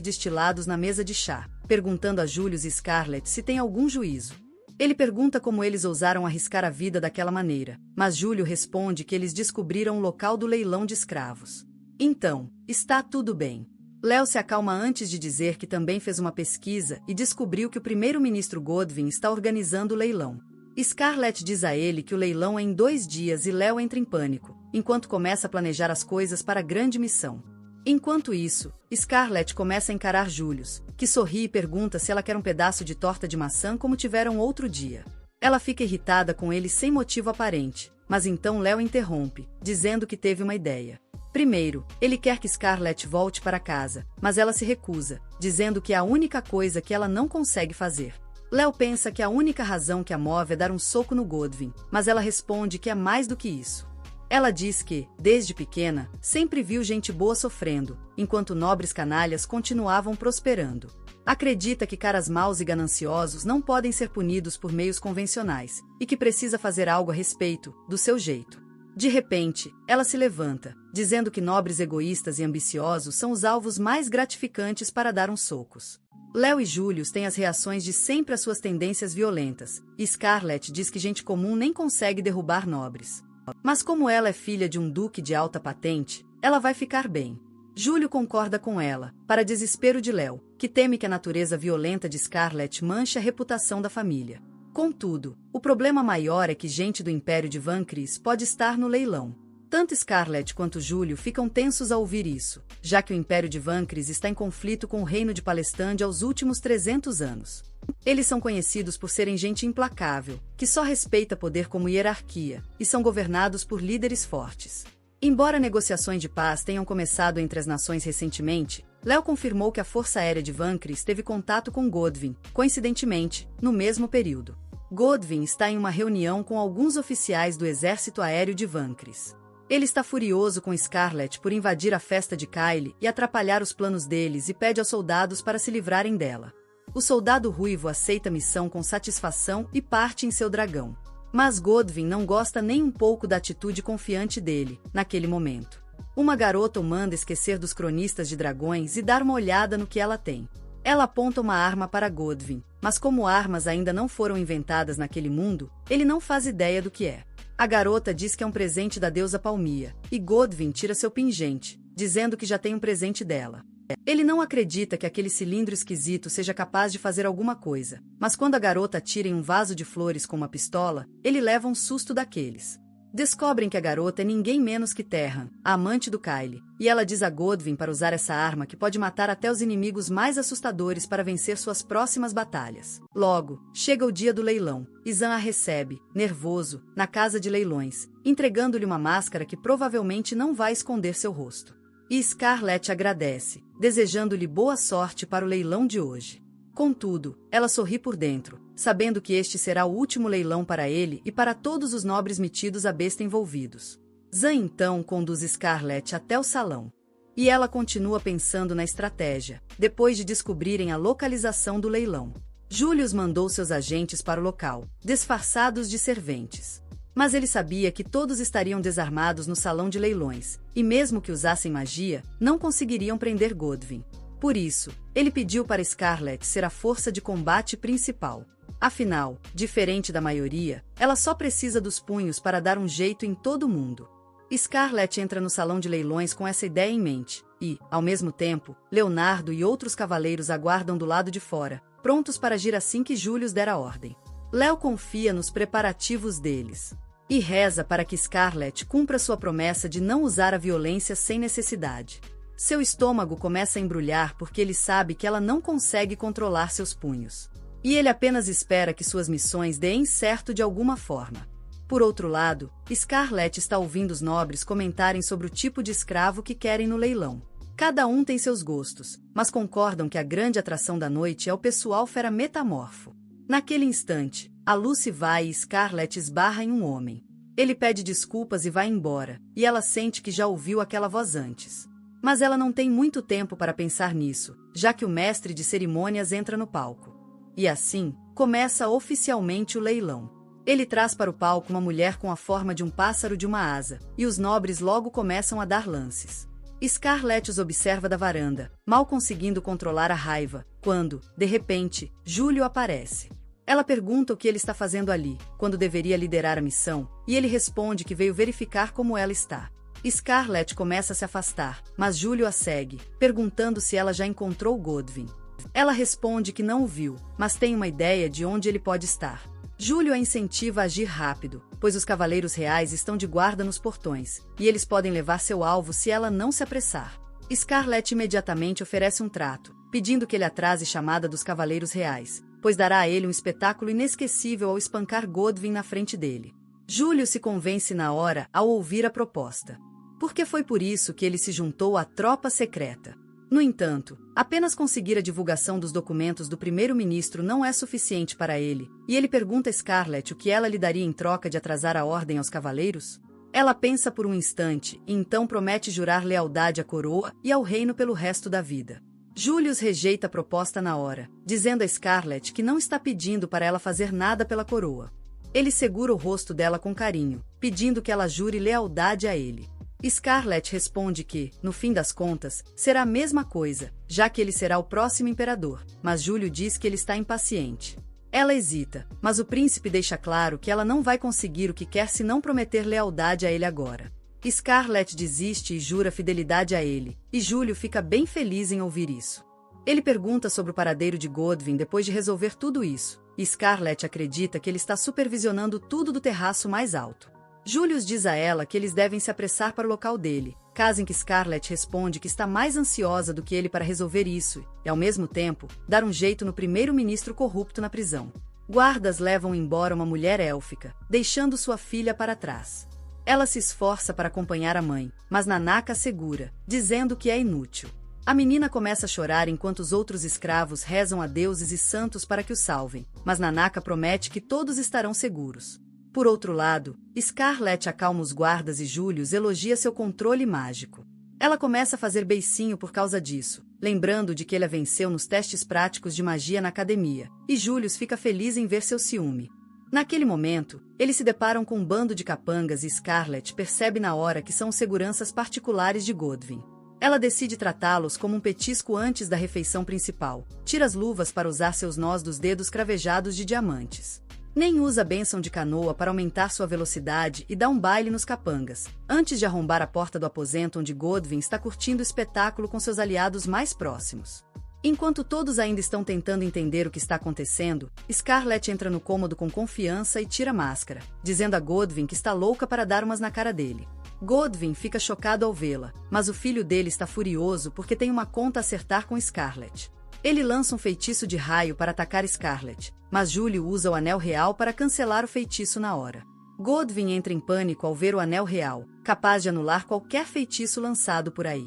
destilados na mesa de chá, perguntando a Julius e Scarlett se tem algum juízo. Ele pergunta como eles ousaram arriscar a vida daquela maneira, mas Júlio responde que eles descobriram o local do leilão de escravos. Então, está tudo bem. Léo se acalma antes de dizer que também fez uma pesquisa e descobriu que o primeiro-ministro Godwin está organizando o leilão. Scarlett diz a ele que o leilão é em 2 dias e Léo entra em pânico, enquanto começa a planejar as coisas para a grande missão. Enquanto isso, Scarlett começa a encarar Julius, que sorri e pergunta se ela quer um pedaço de torta de maçã como tiveram outro dia. Ela fica irritada com ele sem motivo aparente, mas então Léo interrompe, dizendo que teve uma ideia. Primeiro, ele quer que Scarlett volte para casa, mas ela se recusa, dizendo que é a única coisa que ela não consegue fazer. Léo pensa que a única razão que a move é dar um soco no Godwin, mas ela responde que é mais do que isso. Ela diz que, desde pequena, sempre viu gente boa sofrendo, enquanto nobres canalhas continuavam prosperando. Acredita que caras maus e gananciosos não podem ser punidos por meios convencionais, e que precisa fazer algo a respeito, do seu jeito. De repente, ela se levanta, dizendo que nobres egoístas e ambiciosos são os alvos mais gratificantes para dar uns socos. Léo e Julius têm as reações de sempre às suas tendências violentas, e Scarlett diz que gente comum nem consegue derrubar nobres. Mas como ela é filha de um duque de alta patente, ela vai ficar bem. Júlio concorda com ela, para desespero de Léo, que teme que a natureza violenta de Scarlett manche a reputação da família. Contudo, o problema maior é que gente do Império de Vancris pode estar no leilão. Tanto Scarlett quanto Júlio ficam tensos ao ouvir isso, já que o Império de Vancris está em conflito com o Reino de Palestândia aos últimos 300 anos. Eles são conhecidos por serem gente implacável, que só respeita poder como hierarquia, e são governados por líderes fortes. Embora negociações de paz tenham começado entre as nações recentemente, Léo confirmou que a Força Aérea de Vancris teve contato com Godwin, coincidentemente, no mesmo período. Godwin está em uma reunião com alguns oficiais do Exército Aéreo de Vancris. Ele está furioso com Scarlett por invadir a festa de Kyle e atrapalhar os planos deles e pede aos soldados para se livrarem dela. O soldado ruivo aceita a missão com satisfação e parte em seu dragão. Mas Godwyn não gosta nem um pouco da atitude confiante dele, naquele momento. Uma garota o manda esquecer dos cronistas de dragões e dar uma olhada no que ela tem. Ela aponta uma arma para Godwyn, mas como armas ainda não foram inventadas naquele mundo, ele não faz ideia do que é. A garota diz que é um presente da deusa Palmia, e Godwyn tira seu pingente, dizendo que já tem um presente dela. Ele não acredita que aquele cilindro esquisito seja capaz de fazer alguma coisa, mas quando a garota atira em um vaso de flores com uma pistola, ele leva um susto daqueles. Descobrem que a garota é ninguém menos que Terran, a amante do Kyle, e ela diz a Godwyn para usar essa arma que pode matar até os inimigos mais assustadores para vencer suas próximas batalhas. Logo, chega o dia do leilão. Izan a recebe, nervoso, na casa de leilões, entregando-lhe uma máscara que provavelmente não vai esconder seu rosto. E Scarlett agradece, desejando-lhe boa sorte para o leilão de hoje. Contudo, ela sorri por dentro, sabendo que este será o último leilão para ele e para todos os nobres metidos à besta envolvidos. Zan então conduz Scarlett até o salão. E ela continua pensando na estratégia, depois de descobrirem a localização do leilão. Julius mandou seus agentes para o local, disfarçados de serventes. Mas ele sabia que todos estariam desarmados no salão de leilões, e mesmo que usassem magia, não conseguiriam prender Godwyn. Por isso, ele pediu para Scarlett ser a força de combate principal. Afinal, diferente da maioria, ela só precisa dos punhos para dar um jeito em todo mundo. Scarlett entra no salão de leilões com essa ideia em mente, e, ao mesmo tempo, Leonardo e outros cavaleiros aguardam do lado de fora, prontos para agir assim que Julius der a ordem. Léo confia nos preparativos deles. E reza para que Scarlett cumpra sua promessa de não usar a violência sem necessidade. Seu estômago começa a embrulhar porque ele sabe que ela não consegue controlar seus punhos. E ele apenas espera que suas missões deem certo de alguma forma. Por outro lado, Scarlett está ouvindo os nobres comentarem sobre o tipo de escravo que querem no leilão. Cada um tem seus gostos, mas concordam que a grande atração da noite é o pessoal fera metamorfo. Naquele instante, a luz se vai e Scarlett esbarra em um homem. Ele pede desculpas e vai embora, e ela sente que já ouviu aquela voz antes. Mas ela não tem muito tempo para pensar nisso, já que o mestre de cerimônias entra no palco. E assim, começa oficialmente o leilão. Ele traz para o palco uma mulher com a forma de um pássaro de uma asa, e os nobres logo começam a dar lances. Scarlett os observa da varanda, mal conseguindo controlar a raiva, quando, de repente, Júlio aparece. Ela pergunta o que ele está fazendo ali, quando deveria liderar a missão, e ele responde que veio verificar como ela está. Scarlett começa a se afastar, mas Júlio a segue, perguntando se ela já encontrou Godwyn. Ela responde que não o viu, mas tem uma ideia de onde ele pode estar. Júlio a incentiva a agir rápido, pois os cavaleiros reais estão de guarda nos portões, e eles podem levar seu alvo se ela não se apressar. Scarlett imediatamente oferece um trato, pedindo que ele atrase a chamada dos cavaleiros reais, pois dará a ele um espetáculo inesquecível ao espancar Godwyn na frente dele. Júlio se convence na hora ao ouvir a proposta. Porque foi por isso que ele se juntou à tropa secreta. No entanto, apenas conseguir a divulgação dos documentos do primeiro-ministro não é suficiente para ele, e ele pergunta a Scarlett o que ela lhe daria em troca de atrasar a ordem aos cavaleiros. Ela pensa por um instante e então promete jurar lealdade à coroa e ao reino pelo resto da vida. Julius rejeita a proposta na hora, dizendo a Scarlett que não está pedindo para ela fazer nada pela coroa. Ele segura o rosto dela com carinho, pedindo que ela jure lealdade a ele. Scarlett responde que, no fim das contas, será a mesma coisa, já que ele será o próximo imperador, mas Júlio diz que ele está impaciente. Ela hesita, mas o príncipe deixa claro que ela não vai conseguir o que quer se não prometer lealdade a ele agora. Scarlett desiste e jura fidelidade a ele, e Júlio fica bem feliz em ouvir isso. Ele pergunta sobre o paradeiro de Godwyn depois de resolver tudo isso, e Scarlett acredita que ele está supervisionando tudo do terraço mais alto. Julius diz a ela que eles devem se apressar para o local dele, caso em que Scarlett responde que está mais ansiosa do que ele para resolver isso e, ao mesmo tempo, dar um jeito no primeiro-ministro corrupto na prisão. Guardas levam embora uma mulher élfica, deixando sua filha para trás. Ela se esforça para acompanhar a mãe, mas Nanaka a segura, dizendo que é inútil. A menina começa a chorar enquanto os outros escravos rezam a deuses e santos para que o salvem, mas Nanaka promete que todos estarão seguros. Por outro lado, Scarlett acalma os guardas e Julius elogia seu controle mágico. Ela começa a fazer beicinho por causa disso, lembrando de que ele a venceu nos testes práticos de magia na academia, e Julius fica feliz em ver seu ciúme. Naquele momento, eles se deparam com um bando de capangas e Scarlett percebe na hora que são os seguranças particulares de Godwin. Ela decide tratá-los como um petisco antes da refeição principal, tira as luvas para usar seus nós dos dedos cravejados de diamantes. Nem usa a bênção de canoa para aumentar sua velocidade e dá um baile nos capangas, antes de arrombar a porta do aposento onde Godwin está curtindo o espetáculo com seus aliados mais próximos. Enquanto todos ainda estão tentando entender o que está acontecendo, Scarlett entra no cômodo com confiança e tira a máscara, dizendo a Godwin que está louca para dar umas na cara dele. Godwin fica chocado ao vê-la, mas o filho dele está furioso porque tem uma conta a acertar com Scarlett. Ele lança um feitiço de raio para atacar Scarlett, mas Júlio usa o anel real para cancelar o feitiço na hora. Godwin entra em pânico ao ver o anel real, capaz de anular qualquer feitiço lançado por aí.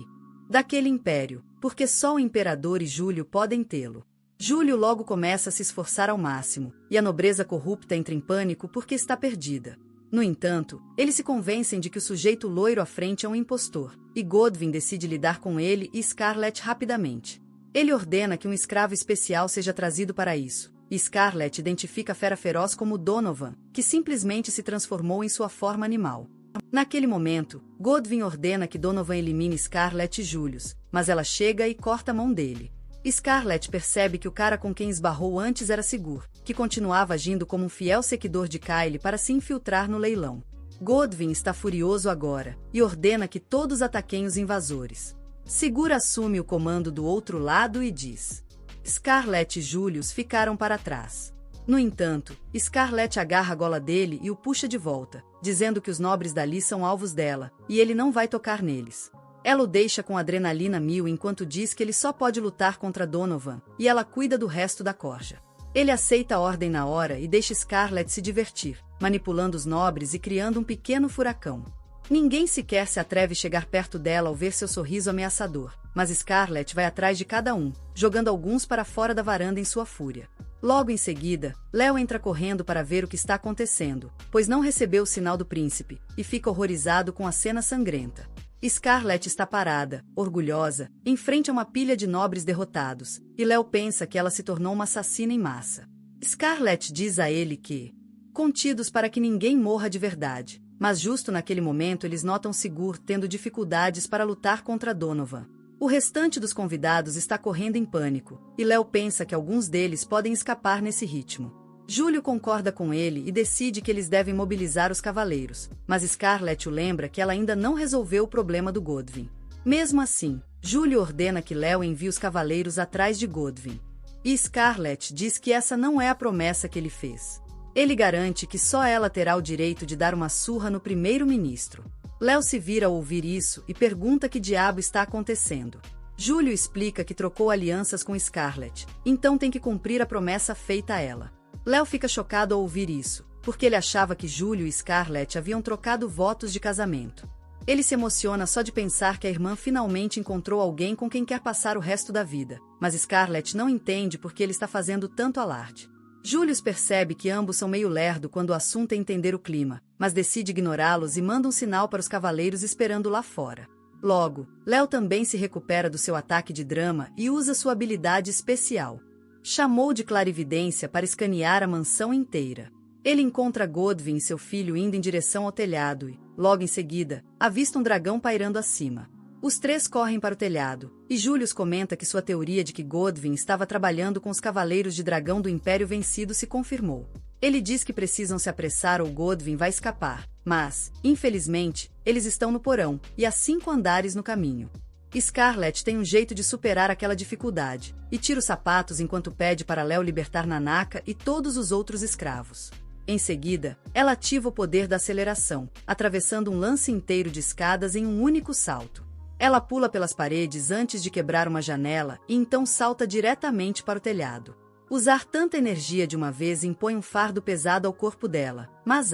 Daquele império, porque só o imperador e Júlio podem tê-lo. Júlio logo começa a se esforçar ao máximo, e a nobreza corrupta entra em pânico porque está perdida. No entanto, eles se convencem de que o sujeito loiro à frente é um impostor, e Godwin decide lidar com ele e Scarlett rapidamente. Ele ordena que um escravo especial seja trazido para isso, e Scarlett identifica a fera feroz como Donovan, que simplesmente se transformou em sua forma animal. Naquele momento, Godwin ordena que Donovan elimine Scarlett e Julius, mas ela chega e corta a mão dele. Scarlett percebe que o cara com quem esbarrou antes era Sigur, que continuava agindo como um fiel seguidor de Kyle para se infiltrar no leilão. Godwin está furioso agora, e ordena que todos ataquem os invasores. Sigur assume o comando do outro lado e diz: Scarlett e Julius ficaram para trás. No entanto, Scarlett agarra a gola dele e o puxa de volta, dizendo que os nobres dali são alvos dela, e ele não vai tocar neles. Ela o deixa com adrenalina mil enquanto diz que ele só pode lutar contra Donovan, e ela cuida do resto da corja. Ele aceita a ordem na hora e deixa Scarlett se divertir, manipulando os nobres e criando um pequeno furacão. Ninguém sequer se atreve a chegar perto dela ao ver seu sorriso ameaçador, mas Scarlett vai atrás de cada um, jogando alguns para fora da varanda em sua fúria. Logo em seguida, Léo entra correndo para ver o que está acontecendo, pois não recebeu o sinal do príncipe, e fica horrorizado com a cena sangrenta. Scarlett está parada, orgulhosa, em frente a uma pilha de nobres derrotados, e Léo pensa que ela se tornou uma assassina em massa. Scarlett diz a ele que, contidos para que ninguém morra de verdade, mas justo naquele momento eles notam Sigur tendo dificuldades para lutar contra Donovan. O restante dos convidados está correndo em pânico, e Léo pensa que alguns deles podem escapar nesse ritmo. Júlio concorda com ele e decide que eles devem mobilizar os cavaleiros, mas Scarlett o lembra que ela ainda não resolveu o problema do Godwin. Mesmo assim, Júlio ordena que Léo envie os cavaleiros atrás de Godwin. E Scarlett diz que essa não é a promessa que ele fez. Ele garante que só ela terá o direito de dar uma surra no primeiro-ministro. Léo se vira ao ouvir isso e pergunta que diabo está acontecendo. Júlio explica que trocou alianças com Scarlett, então tem que cumprir a promessa feita a ela. Léo fica chocado ao ouvir isso, porque ele achava que Júlio e Scarlett haviam trocado votos de casamento. Ele se emociona só de pensar que a irmã finalmente encontrou alguém com quem quer passar o resto da vida, mas Scarlett não entende por que ele está fazendo tanto alarde. Júlio percebe que ambos são meio lerdo quando o assunto é entender o clima, mas decide ignorá-los e manda um sinal para os cavaleiros esperando lá fora. Logo, Léo também se recupera do seu ataque de drama e usa sua habilidade especial. Chamou de clarividência para escanear a mansão inteira. Ele encontra Godwin e seu filho indo em direção ao telhado e, logo em seguida, avista um dragão pairando acima. Os três correm para o telhado, e Julius comenta que sua teoria de que Godwin estava trabalhando com os cavaleiros de dragão do Império Vencido se confirmou. Ele diz que precisam se apressar ou Godwin vai escapar, mas, infelizmente, eles estão no porão, e há 5 andares no caminho. Scarlett tem um jeito de superar aquela dificuldade, e tira os sapatos enquanto pede para Léo libertar Nanaka e todos os outros escravos. Em seguida, ela ativa o poder da aceleração, atravessando um lance inteiro de escadas em um único salto. Ela pula pelas paredes antes de quebrar uma janela e então salta diretamente para o telhado. Usar tanta energia de uma vez impõe um fardo pesado ao corpo dela, mas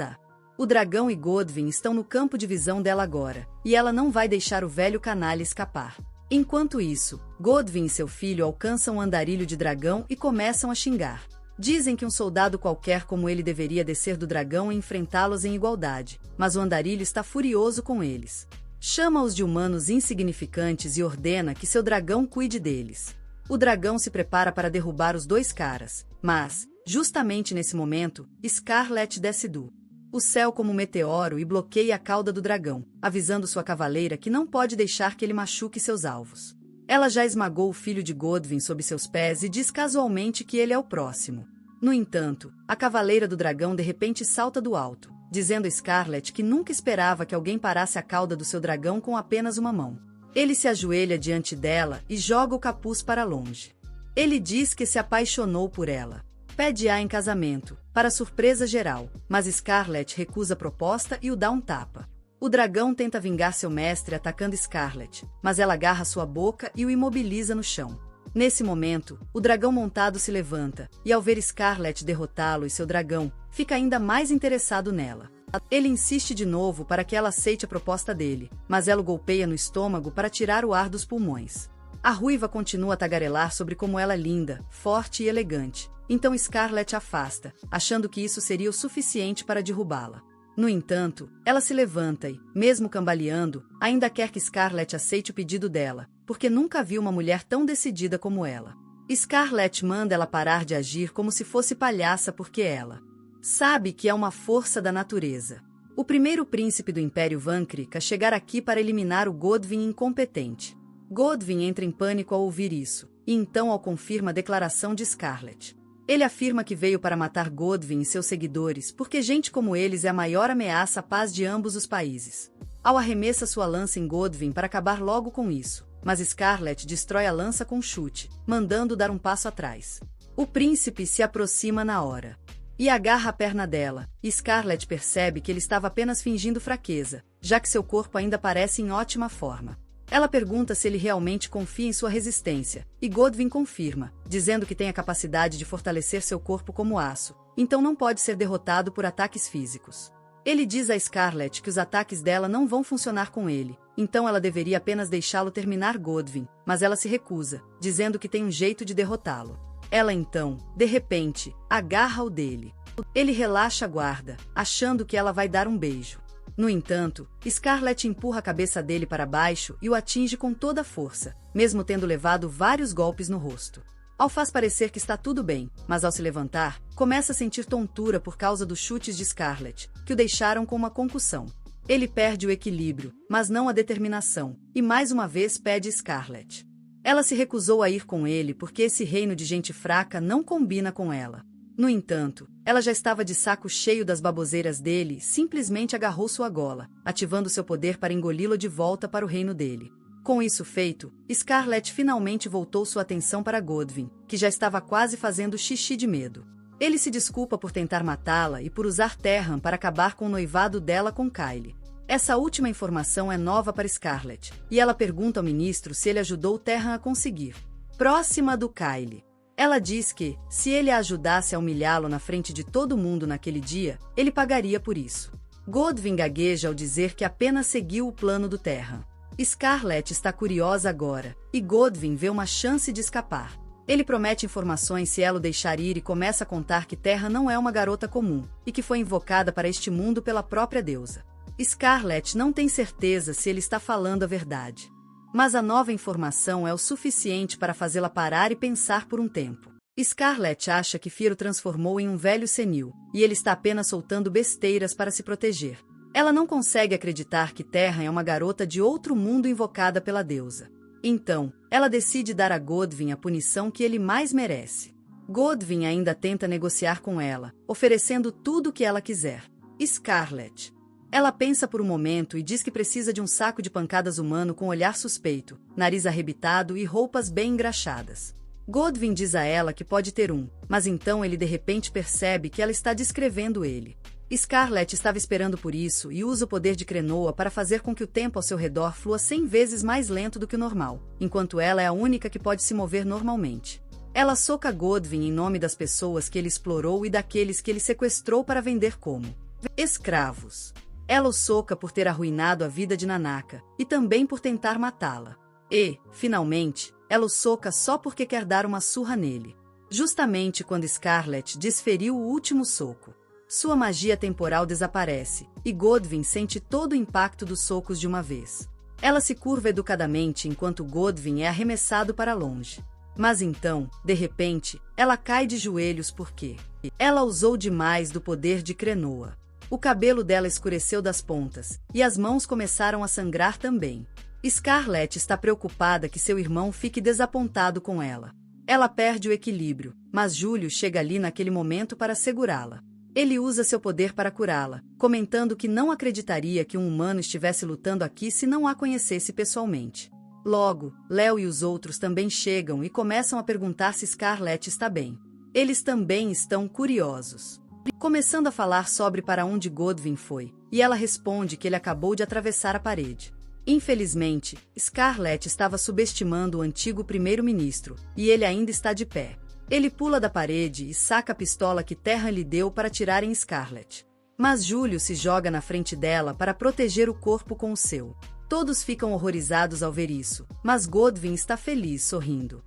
o dragão e Godwin estão no campo de visão dela agora, e ela não vai deixar o velho canalha escapar. Enquanto isso, Godwin e seu filho alcançam o andarilho de dragão e começam a xingar. Dizem que um soldado qualquer como ele deveria descer do dragão e enfrentá-los em igualdade, mas o andarilho está furioso com eles. Chama-os de humanos insignificantes e ordena que seu dragão cuide deles. O dragão se prepara para derrubar os dois caras, mas, justamente nesse momento, Scarlet desce do céu como um meteoro e bloqueia a cauda do dragão, avisando sua cavaleira que não pode deixar que ele machuque seus alvos. Ela já esmagou o filho de Godwyn sob seus pés e diz casualmente que ele é o próximo. No entanto, a cavaleira do dragão de repente salta do alto, dizendo a Scarlet que nunca esperava que alguém parasse a cauda do seu dragão com apenas uma mão. Ele se ajoelha diante dela e joga o capuz para longe. Ele diz que se apaixonou por ela. Pede-a em casamento, para surpresa geral, mas Scarlet recusa a proposta e o dá um tapa. O dragão tenta vingar seu mestre atacando Scarlet, mas ela agarra sua boca e o imobiliza no chão. Nesse momento, o dragão montado se levanta, e ao ver Scarlet derrotá-lo e seu dragão, fica ainda mais interessado nela. Ele insiste de novo para que ela aceite a proposta dele, mas ela o golpeia no estômago para tirar o ar dos pulmões. A ruiva continua a tagarelar sobre como ela é linda, forte e elegante. Então Scarlet afasta, achando que isso seria o suficiente para derrubá-la. No entanto, ela se levanta e, mesmo cambaleando, ainda quer que Scarlet aceite o pedido dela, porque nunca viu uma mulher tão decidida como ela. Scarlet manda ela parar de agir como se fosse palhaça porque ela sabe que é uma força da natureza. O primeiro príncipe do Império Vâncrica chegar aqui para eliminar o Godwyn incompetente. Godwyn entra em pânico ao ouvir isso, e então confirma a declaração de Scarlet. Ele afirma que veio para matar Godwyn e seus seguidores porque gente como eles é a maior ameaça à paz de ambos os países. Al arremessa sua lança em Godwyn para acabar logo com isso, mas Scarlet destrói a lança com um chute, mandando dar um passo atrás. O príncipe se aproxima na hora e agarra a perna dela, e Scarlet percebe que ele estava apenas fingindo fraqueza, já que seu corpo ainda parece em ótima forma. Ela pergunta se ele realmente confia em sua resistência, e Godwyn confirma, dizendo que tem a capacidade de fortalecer seu corpo como aço, então não pode ser derrotado por ataques físicos. Ele diz a Scarlet que os ataques dela não vão funcionar com ele, então ela deveria apenas deixá-lo terminar Godwyn, mas ela se recusa, dizendo que tem um jeito de derrotá-lo. Ela então, de repente, agarra o dele. Ele relaxa a guarda, achando que ela vai dar um beijo. No entanto, Scarlet empurra a cabeça dele para baixo e o atinge com toda a força, mesmo tendo levado vários golpes no rosto. Al faz parecer que está tudo bem, mas ao se levantar, começa a sentir tontura por causa dos chutes de Scarlet, que o deixaram com uma concussão. Ele perde o equilíbrio, mas não a determinação, e mais uma vez pede Scarlet. Ela se recusou a ir com ele porque esse reino de gente fraca não combina com ela. No entanto, ela já estava de saco cheio das baboseiras dele e simplesmente agarrou sua gola, ativando seu poder para engoli-lo de volta para o reino dele. Com isso feito, Scarlet finalmente voltou sua atenção para Godwyn, que já estava quase fazendo xixi de medo. Ele se desculpa por tentar matá-la e por usar Terran para acabar com o noivado dela com Kyle. Essa última informação é nova para Scarlet, e ela pergunta ao ministro se ele ajudou Terran a conseguir. Próxima do Kyle. Ela diz que, se ele a ajudasse a humilhá-lo na frente de todo mundo naquele dia, ele pagaria por isso. Godwyn gagueja ao dizer que apenas seguiu o plano do Terran. Scarlet está curiosa agora, e Godwyn vê uma chance de escapar. Ele promete informações se ela o deixar ir e começa a contar que Terran não é uma garota comum, e que foi invocada para este mundo pela própria deusa. Scarlet não tem certeza se ele está falando a verdade. Mas a nova informação é o suficiente para fazê-la parar e pensar por um tempo. Scarlet acha que Fir o transformou em um velho senil, e ele está apenas soltando besteiras para se proteger. Ela não consegue acreditar que Terran é uma garota de outro mundo invocada pela deusa. Então, ela decide dar a Godwyn a punição que ele mais merece. Godwyn ainda tenta negociar com ela, oferecendo tudo o que ela quiser. Scarlet. Ela pensa por um momento e diz que precisa de um saco de pancadas humano com olhar suspeito, nariz arrebitado e roupas bem engraxadas. Godwyn diz a ela que pode ter um, mas então ele de repente percebe que ela está descrevendo ele. Scarlet estava esperando por isso e usa o poder de Krenoa para fazer com que o tempo ao seu redor flua 100 vezes mais lento do que o normal, enquanto ela é a única que pode se mover normalmente. Ela soca Godwyn em nome das pessoas que ele explorou e daqueles que ele sequestrou para vender como escravos. Ela o soca por ter arruinado a vida de Nanaka, e também por tentar matá-la. E, finalmente, ela o soca só porque quer dar uma surra nele. Justamente quando Scarlet desferiu o último soco. Sua magia temporal desaparece, e Godwyn sente todo o impacto dos socos de uma vez. Ela se curva educadamente enquanto Godwin é arremessado para longe. Mas então, de repente, ela cai de joelhos porque ela usou demais do poder de Krenoa. O cabelo dela escureceu das pontas, e as mãos começaram a sangrar também. Scarlett está preocupada que seu irmão fique desapontado com ela. Ela perde o equilíbrio, mas Júlio chega ali naquele momento para segurá-la. Ele usa seu poder para curá-la, comentando que não acreditaria que um humano estivesse lutando aqui se não a conhecesse pessoalmente. Logo, Léo e os outros também chegam e começam a perguntar se Scarlett está bem. Eles também estão curiosos. Começando a falar sobre para onde Godwin foi, e ela responde que ele acabou de atravessar a parede. Infelizmente, Scarlett estava subestimando o antigo primeiro-ministro, e ele ainda está de pé. Ele pula da parede e saca a pistola que Terran lhe deu para atirar em Scarlett. Mas Júlio se joga na frente dela para proteger o corpo com o seu. Todos ficam horrorizados ao ver isso, mas Godwin está feliz, sorrindo.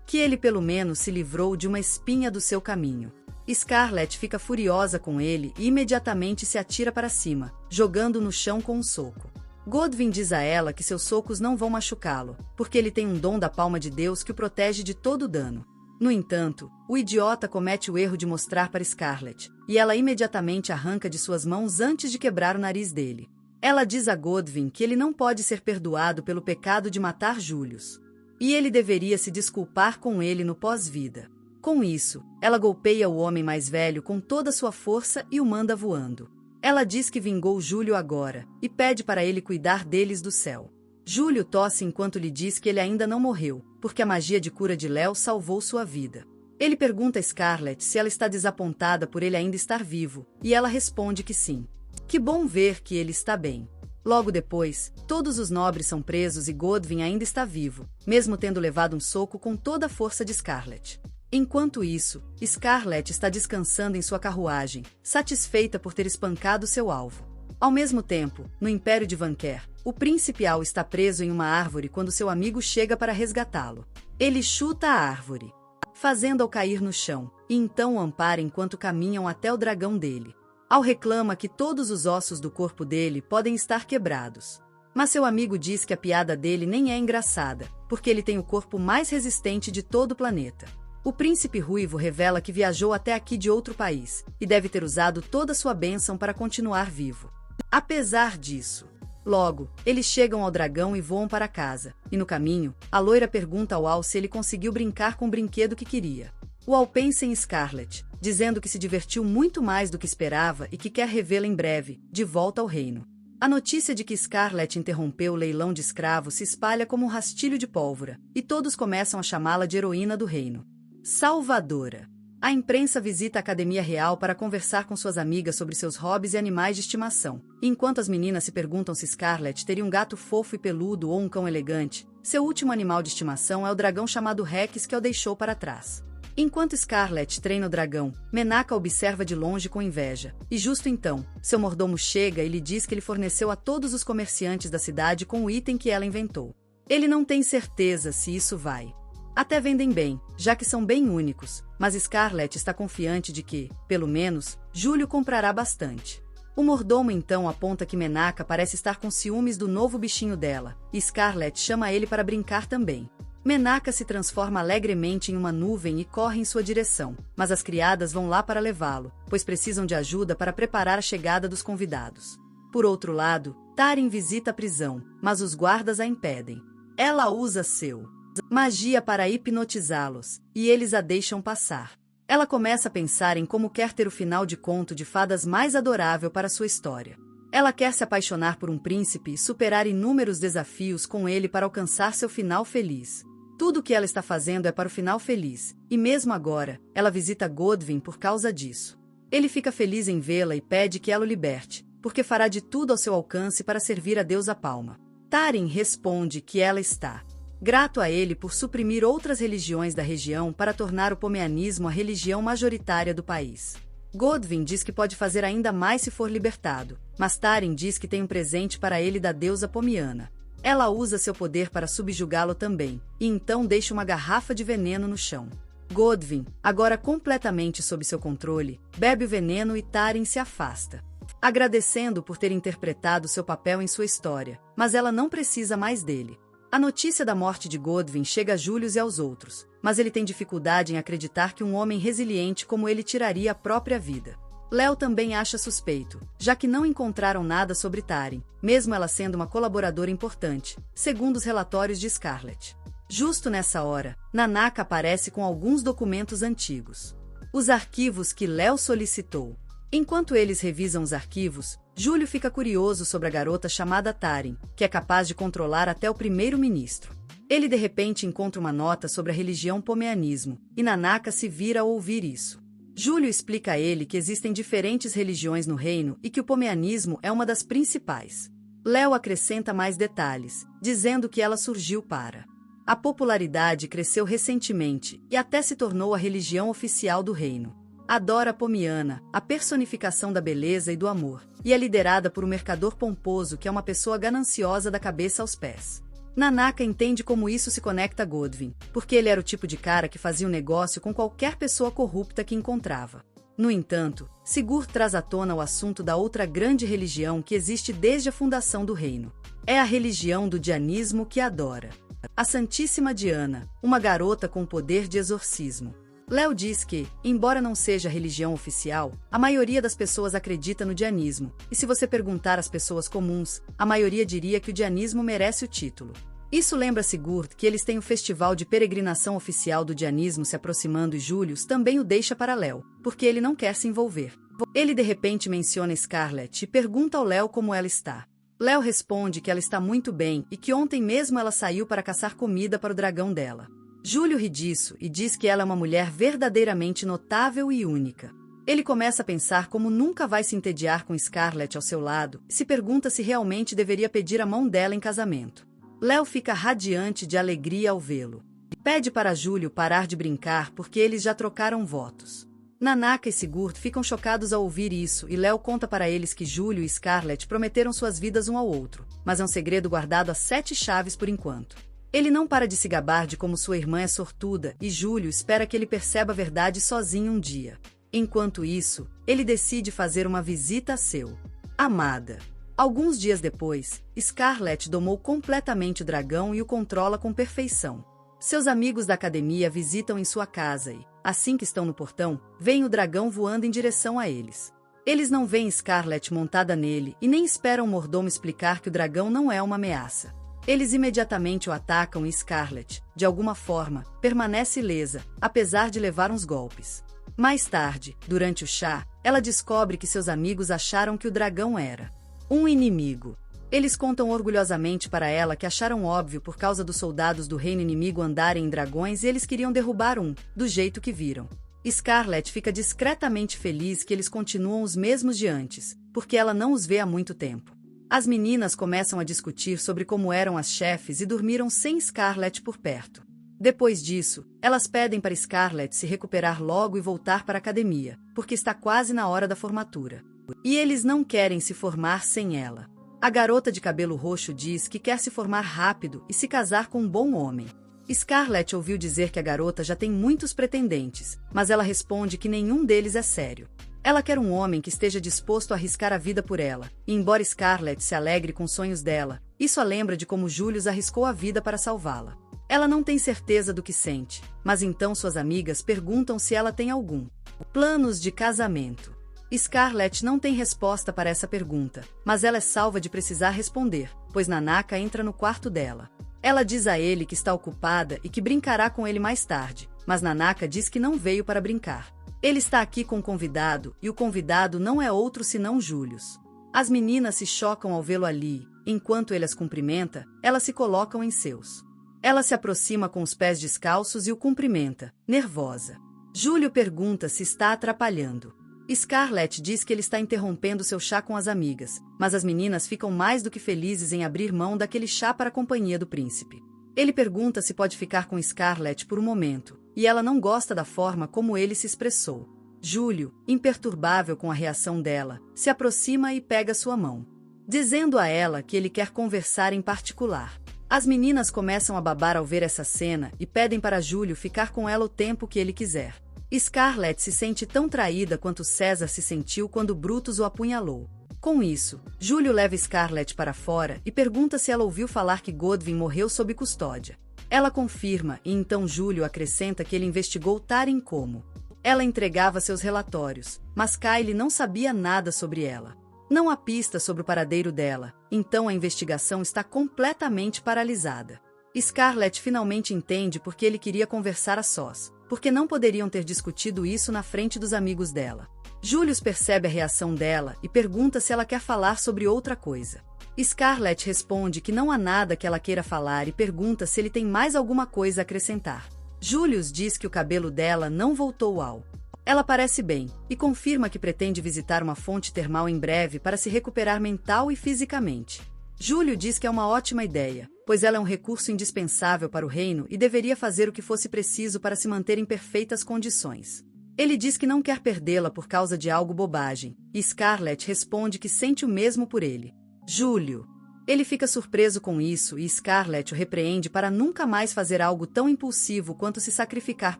Que ele pelo menos se livrou de uma espinha do seu caminho. Scarlett fica furiosa com ele e imediatamente se atira para cima, jogando no chão com um soco. Godwin diz a ela que seus socos não vão machucá-lo, porque ele tem um dom da palma de Deus que o protege de todo dano. No entanto, o idiota comete o erro de mostrar para Scarlett, e ela imediatamente arranca de suas mãos antes de quebrar o nariz dele. Ela diz a Godwin que ele não pode ser perdoado pelo pecado de matar Julius. E ele deveria se desculpar com ele no pós-vida. Com isso, ela golpeia o homem mais velho com toda sua força e o manda voando. Ela diz que vingou Júlio agora, e pede para ele cuidar deles do céu. Júlio tosse enquanto lhe diz que ele ainda não morreu, porque a magia de cura de Léo salvou sua vida. Ele pergunta a Scarlett se ela está desapontada por ele ainda estar vivo, e ela responde que sim. Que bom ver que ele está bem. Logo depois, todos os nobres são presos e Godwin ainda está vivo, mesmo tendo levado um soco com toda a força de Scarlett. Enquanto isso, Scarlett está descansando em sua carruagem, satisfeita por ter espancado seu alvo. Ao mesmo tempo, no Império de Vanquer, o príncipe Al está preso em uma árvore quando seu amigo chega para resgatá-lo. Ele chuta a árvore, fazendo-o cair no chão, e então o ampara enquanto caminham até o dragão dele. Al reclama que todos os ossos do corpo dele podem estar quebrados. Mas seu amigo diz que a piada dele nem é engraçada, porque ele tem o corpo mais resistente de todo o planeta. O príncipe ruivo revela que viajou até aqui de outro país, e deve ter usado toda sua bênção para continuar vivo. Apesar disso, logo, eles chegam ao dragão e voam para casa, e no caminho, a loira pergunta ao Al se ele conseguiu brincar com o brinquedo que queria. O Al pensa em Scarlett, dizendo que se divertiu muito mais do que esperava e que quer revê-la em breve, de volta ao reino. A notícia de que Scarlett interrompeu o leilão de escravos se espalha como um rastilho de pólvora, e todos começam a chamá-la de heroína do reino. Salvadora. A imprensa visita a Academia Real para conversar com suas amigas sobre seus hobbies e animais de estimação. E enquanto as meninas se perguntam se Scarlett teria um gato fofo e peludo ou um cão elegante, seu último animal de estimação é o dragão chamado Rex que o deixou para trás. Enquanto Scarlett treina o dragão, Menaka observa de longe com inveja, e justo então, seu mordomo chega e lhe diz que ele forneceu a todos os comerciantes da cidade com o item que ela inventou. Ele não tem certeza se isso vai. Até vendem bem, já que são bem únicos, mas Scarlett está confiante de que, pelo menos, Júlio comprará bastante. O mordomo então aponta que Menaka parece estar com ciúmes do novo bichinho dela, e Scarlett chama ele para brincar também. Menaka se transforma alegremente em uma nuvem e corre em sua direção, mas as criadas vão lá para levá-lo, pois precisam de ajuda para preparar a chegada dos convidados. Por outro lado, Tarim visita a prisão, mas os guardas a impedem. Ela usa seu magia para hipnotizá-los, e eles a deixam passar. Ela começa a pensar em como quer ter o final de conto de fadas mais adorável para sua história. Ela quer se apaixonar por um príncipe e superar inúmeros desafios com ele para alcançar seu final feliz. Tudo o que ela está fazendo é para o final feliz, e mesmo agora, ela visita Godwin por causa disso. Ele fica feliz em vê-la e pede que ela o liberte, porque fará de tudo ao seu alcance para servir a deusa Palma. Tarim responde que ela está grato a ele por suprimir outras religiões da região para tornar o pomeanismo a religião majoritária do país. Godwin diz que pode fazer ainda mais se for libertado, mas Tarim diz que tem um presente para ele da deusa pomiana. Ela usa seu poder para subjugá-lo também, e então deixa uma garrafa de veneno no chão. Godwin, agora completamente sob seu controle, bebe o veneno e Tarim se afasta. agradecendo por ter interpretado seu papel em sua história, mas ela não precisa mais dele. A notícia da morte de Godwin chega a Julius e aos outros, mas ele tem dificuldade em acreditar que um homem resiliente como ele tiraria a própria vida. Léo também acha suspeito, já que não encontraram nada sobre Taryn, mesmo ela sendo uma colaboradora importante, segundo os relatórios de Scarlett. Justo nessa hora, Nanaka aparece com alguns documentos antigos. Os arquivos que Léo solicitou. Enquanto eles revisam os arquivos, Júlio fica curioso sobre a garota chamada Taryn, que é capaz de controlar até o primeiro-ministro. Ele de repente encontra uma nota sobre a religião pomeanismo, e Nanaka se vira ao ouvir isso. Júlio explica a ele que existem diferentes religiões no reino e que o pomeanismo é uma das principais. Léo acrescenta mais detalhes, dizendo que ela surgiu para... A popularidade cresceu recentemente e até se tornou a religião oficial do reino. Adora Pomiana, a personificação da beleza e do amor, e é liderada por um mercador pomposo que é uma pessoa gananciosa da cabeça aos pés. Nanaka entende como isso se conecta a Godwin, porque ele era o tipo de cara que fazia um negócio com qualquer pessoa corrupta que encontrava. No entanto, Sigurd traz à tona o assunto da outra grande religião que existe desde a fundação do reino. É a religião do Dianismo que adora a Santíssima Diana, uma garota com poder de exorcismo. Léo diz que, embora não seja a religião oficial, a maioria das pessoas acredita no dianismo, e se você perguntar às pessoas comuns, a maioria diria que o dianismo merece o título. Isso lembra Sigurd que eles têm o festival de peregrinação oficial do dianismo se aproximando e Julius também o deixa para Léo, porque ele não quer se envolver. Ele de repente menciona Scarlett e pergunta ao Léo como ela está. Léo responde que ela está muito bem e que ontem mesmo ela saiu para caçar comida para o dragão dela. Júlio ri disso e diz que ela é uma mulher verdadeiramente notável e única. Ele começa a pensar como nunca vai se entediar com Scarlett ao seu lado e se pergunta se realmente deveria pedir a mão dela em casamento. Léo fica radiante de alegria ao vê-lo. Pede para Júlio parar de brincar porque eles já trocaram votos. Nanaka e Sigurd ficam chocados ao ouvir isso e Léo conta para eles que Júlio e Scarlett prometeram suas vidas um ao outro, mas é um segredo guardado a 7 chaves por enquanto. Ele não para de se gabar de como sua irmã é sortuda e Júlio espera que ele perceba a verdade sozinho um dia. Enquanto isso, ele decide fazer uma visita a seu amada. Alguns dias depois, Scarlett domou completamente o dragão e o controla com perfeição. Seus amigos da academia visitam em sua casa e, assim que estão no portão, veem o dragão voando em direção a eles. Eles não veem Scarlett montada nele e nem esperam o mordomo explicar que o dragão não é uma ameaça. Eles imediatamente o atacam e Scarlett, de alguma forma, permanece ilesa, apesar de levar uns golpes. Mais tarde, durante o chá, ela descobre que seus amigos acharam que o dragão era um inimigo. Eles contam orgulhosamente para ela que acharam óbvio por causa dos soldados do reino inimigo andarem em dragões e eles queriam derrubar um, do jeito que viram. Scarlett fica discretamente feliz que eles continuam os mesmos de antes, porque ela não os vê há muito tempo. As meninas começam a discutir sobre como eram as chefes e dormiram sem Scarlett por perto. Depois disso, elas pedem para Scarlett se recuperar logo e voltar para a academia, porque está quase na hora da formatura. E eles não querem se formar sem ela. A garota de cabelo roxo diz que quer se formar rápido e se casar com um bom homem. Scarlett ouviu dizer que a garota já tem muitos pretendentes, mas ela responde que nenhum deles é sério. Ela quer um homem que esteja disposto a arriscar a vida por ela, e embora Scarlett se alegre com os sonhos dela, isso a lembra de como Julius arriscou a vida para salvá-la. Ela não tem certeza do que sente, mas então suas amigas perguntam se ela tem algum planos de casamento. Scarlett não tem resposta para essa pergunta, mas ela é salva de precisar responder, pois Nanaka entra no quarto dela. Ela diz a ele que está ocupada e que brincará com ele mais tarde, mas Nanaka diz que não veio para brincar. Ele está aqui com um convidado, e o convidado não é outro senão Julius. As meninas se chocam ao vê-lo ali, enquanto ele as cumprimenta, elas se colocam em seus. Ela se aproxima com os pés descalços e o cumprimenta, nervosa. Júlio pergunta se está atrapalhando. Scarlett diz que ele está interrompendo seu chá com as amigas, mas as meninas ficam mais do que felizes em abrir mão daquele chá para a companhia do príncipe. Ele pergunta se pode ficar com Scarlett por um momento, e ela não gosta da forma como ele se expressou. Júlio, imperturbável com a reação dela, se aproxima e pega sua mão, dizendo a ela que ele quer conversar em particular. As meninas começam a babar ao ver essa cena e pedem para Júlio ficar com ela o tempo que ele quiser. Scarlett se sente tão traída quanto César se sentiu quando Brutus o apunhalou. Com isso, Júlio leva Scarlett para fora e pergunta se ela ouviu falar que Godwin morreu sob custódia. Ela confirma e então Júlio acrescenta que ele investigou Taryn como. Ela entregava seus relatórios, mas Kylie não sabia nada sobre ela. Não há pista sobre o paradeiro dela, então a investigação está completamente paralisada. Scarlett finalmente entende porque ele queria conversar a sós, porque não poderiam ter discutido isso na frente dos amigos dela. Julius percebe a reação dela e pergunta se ela quer falar sobre outra coisa. Scarlett responde que não há nada que ela queira falar e pergunta se ele tem mais alguma coisa a acrescentar. Julius diz que o cabelo dela não voltou ao. Ela parece bem, e confirma que pretende visitar uma fonte termal em breve para se recuperar mental e fisicamente. Júlio diz que é uma ótima ideia, pois ela é um recurso indispensável para o reino e deveria fazer o que fosse preciso para se manter em perfeitas condições. Ele diz que não quer perdê-la por causa de algo bobagem, e Scarlett responde que sente o mesmo por ele. Júlio. Ele fica surpreso com isso e Scarlett o repreende para nunca mais fazer algo tão impulsivo quanto se sacrificar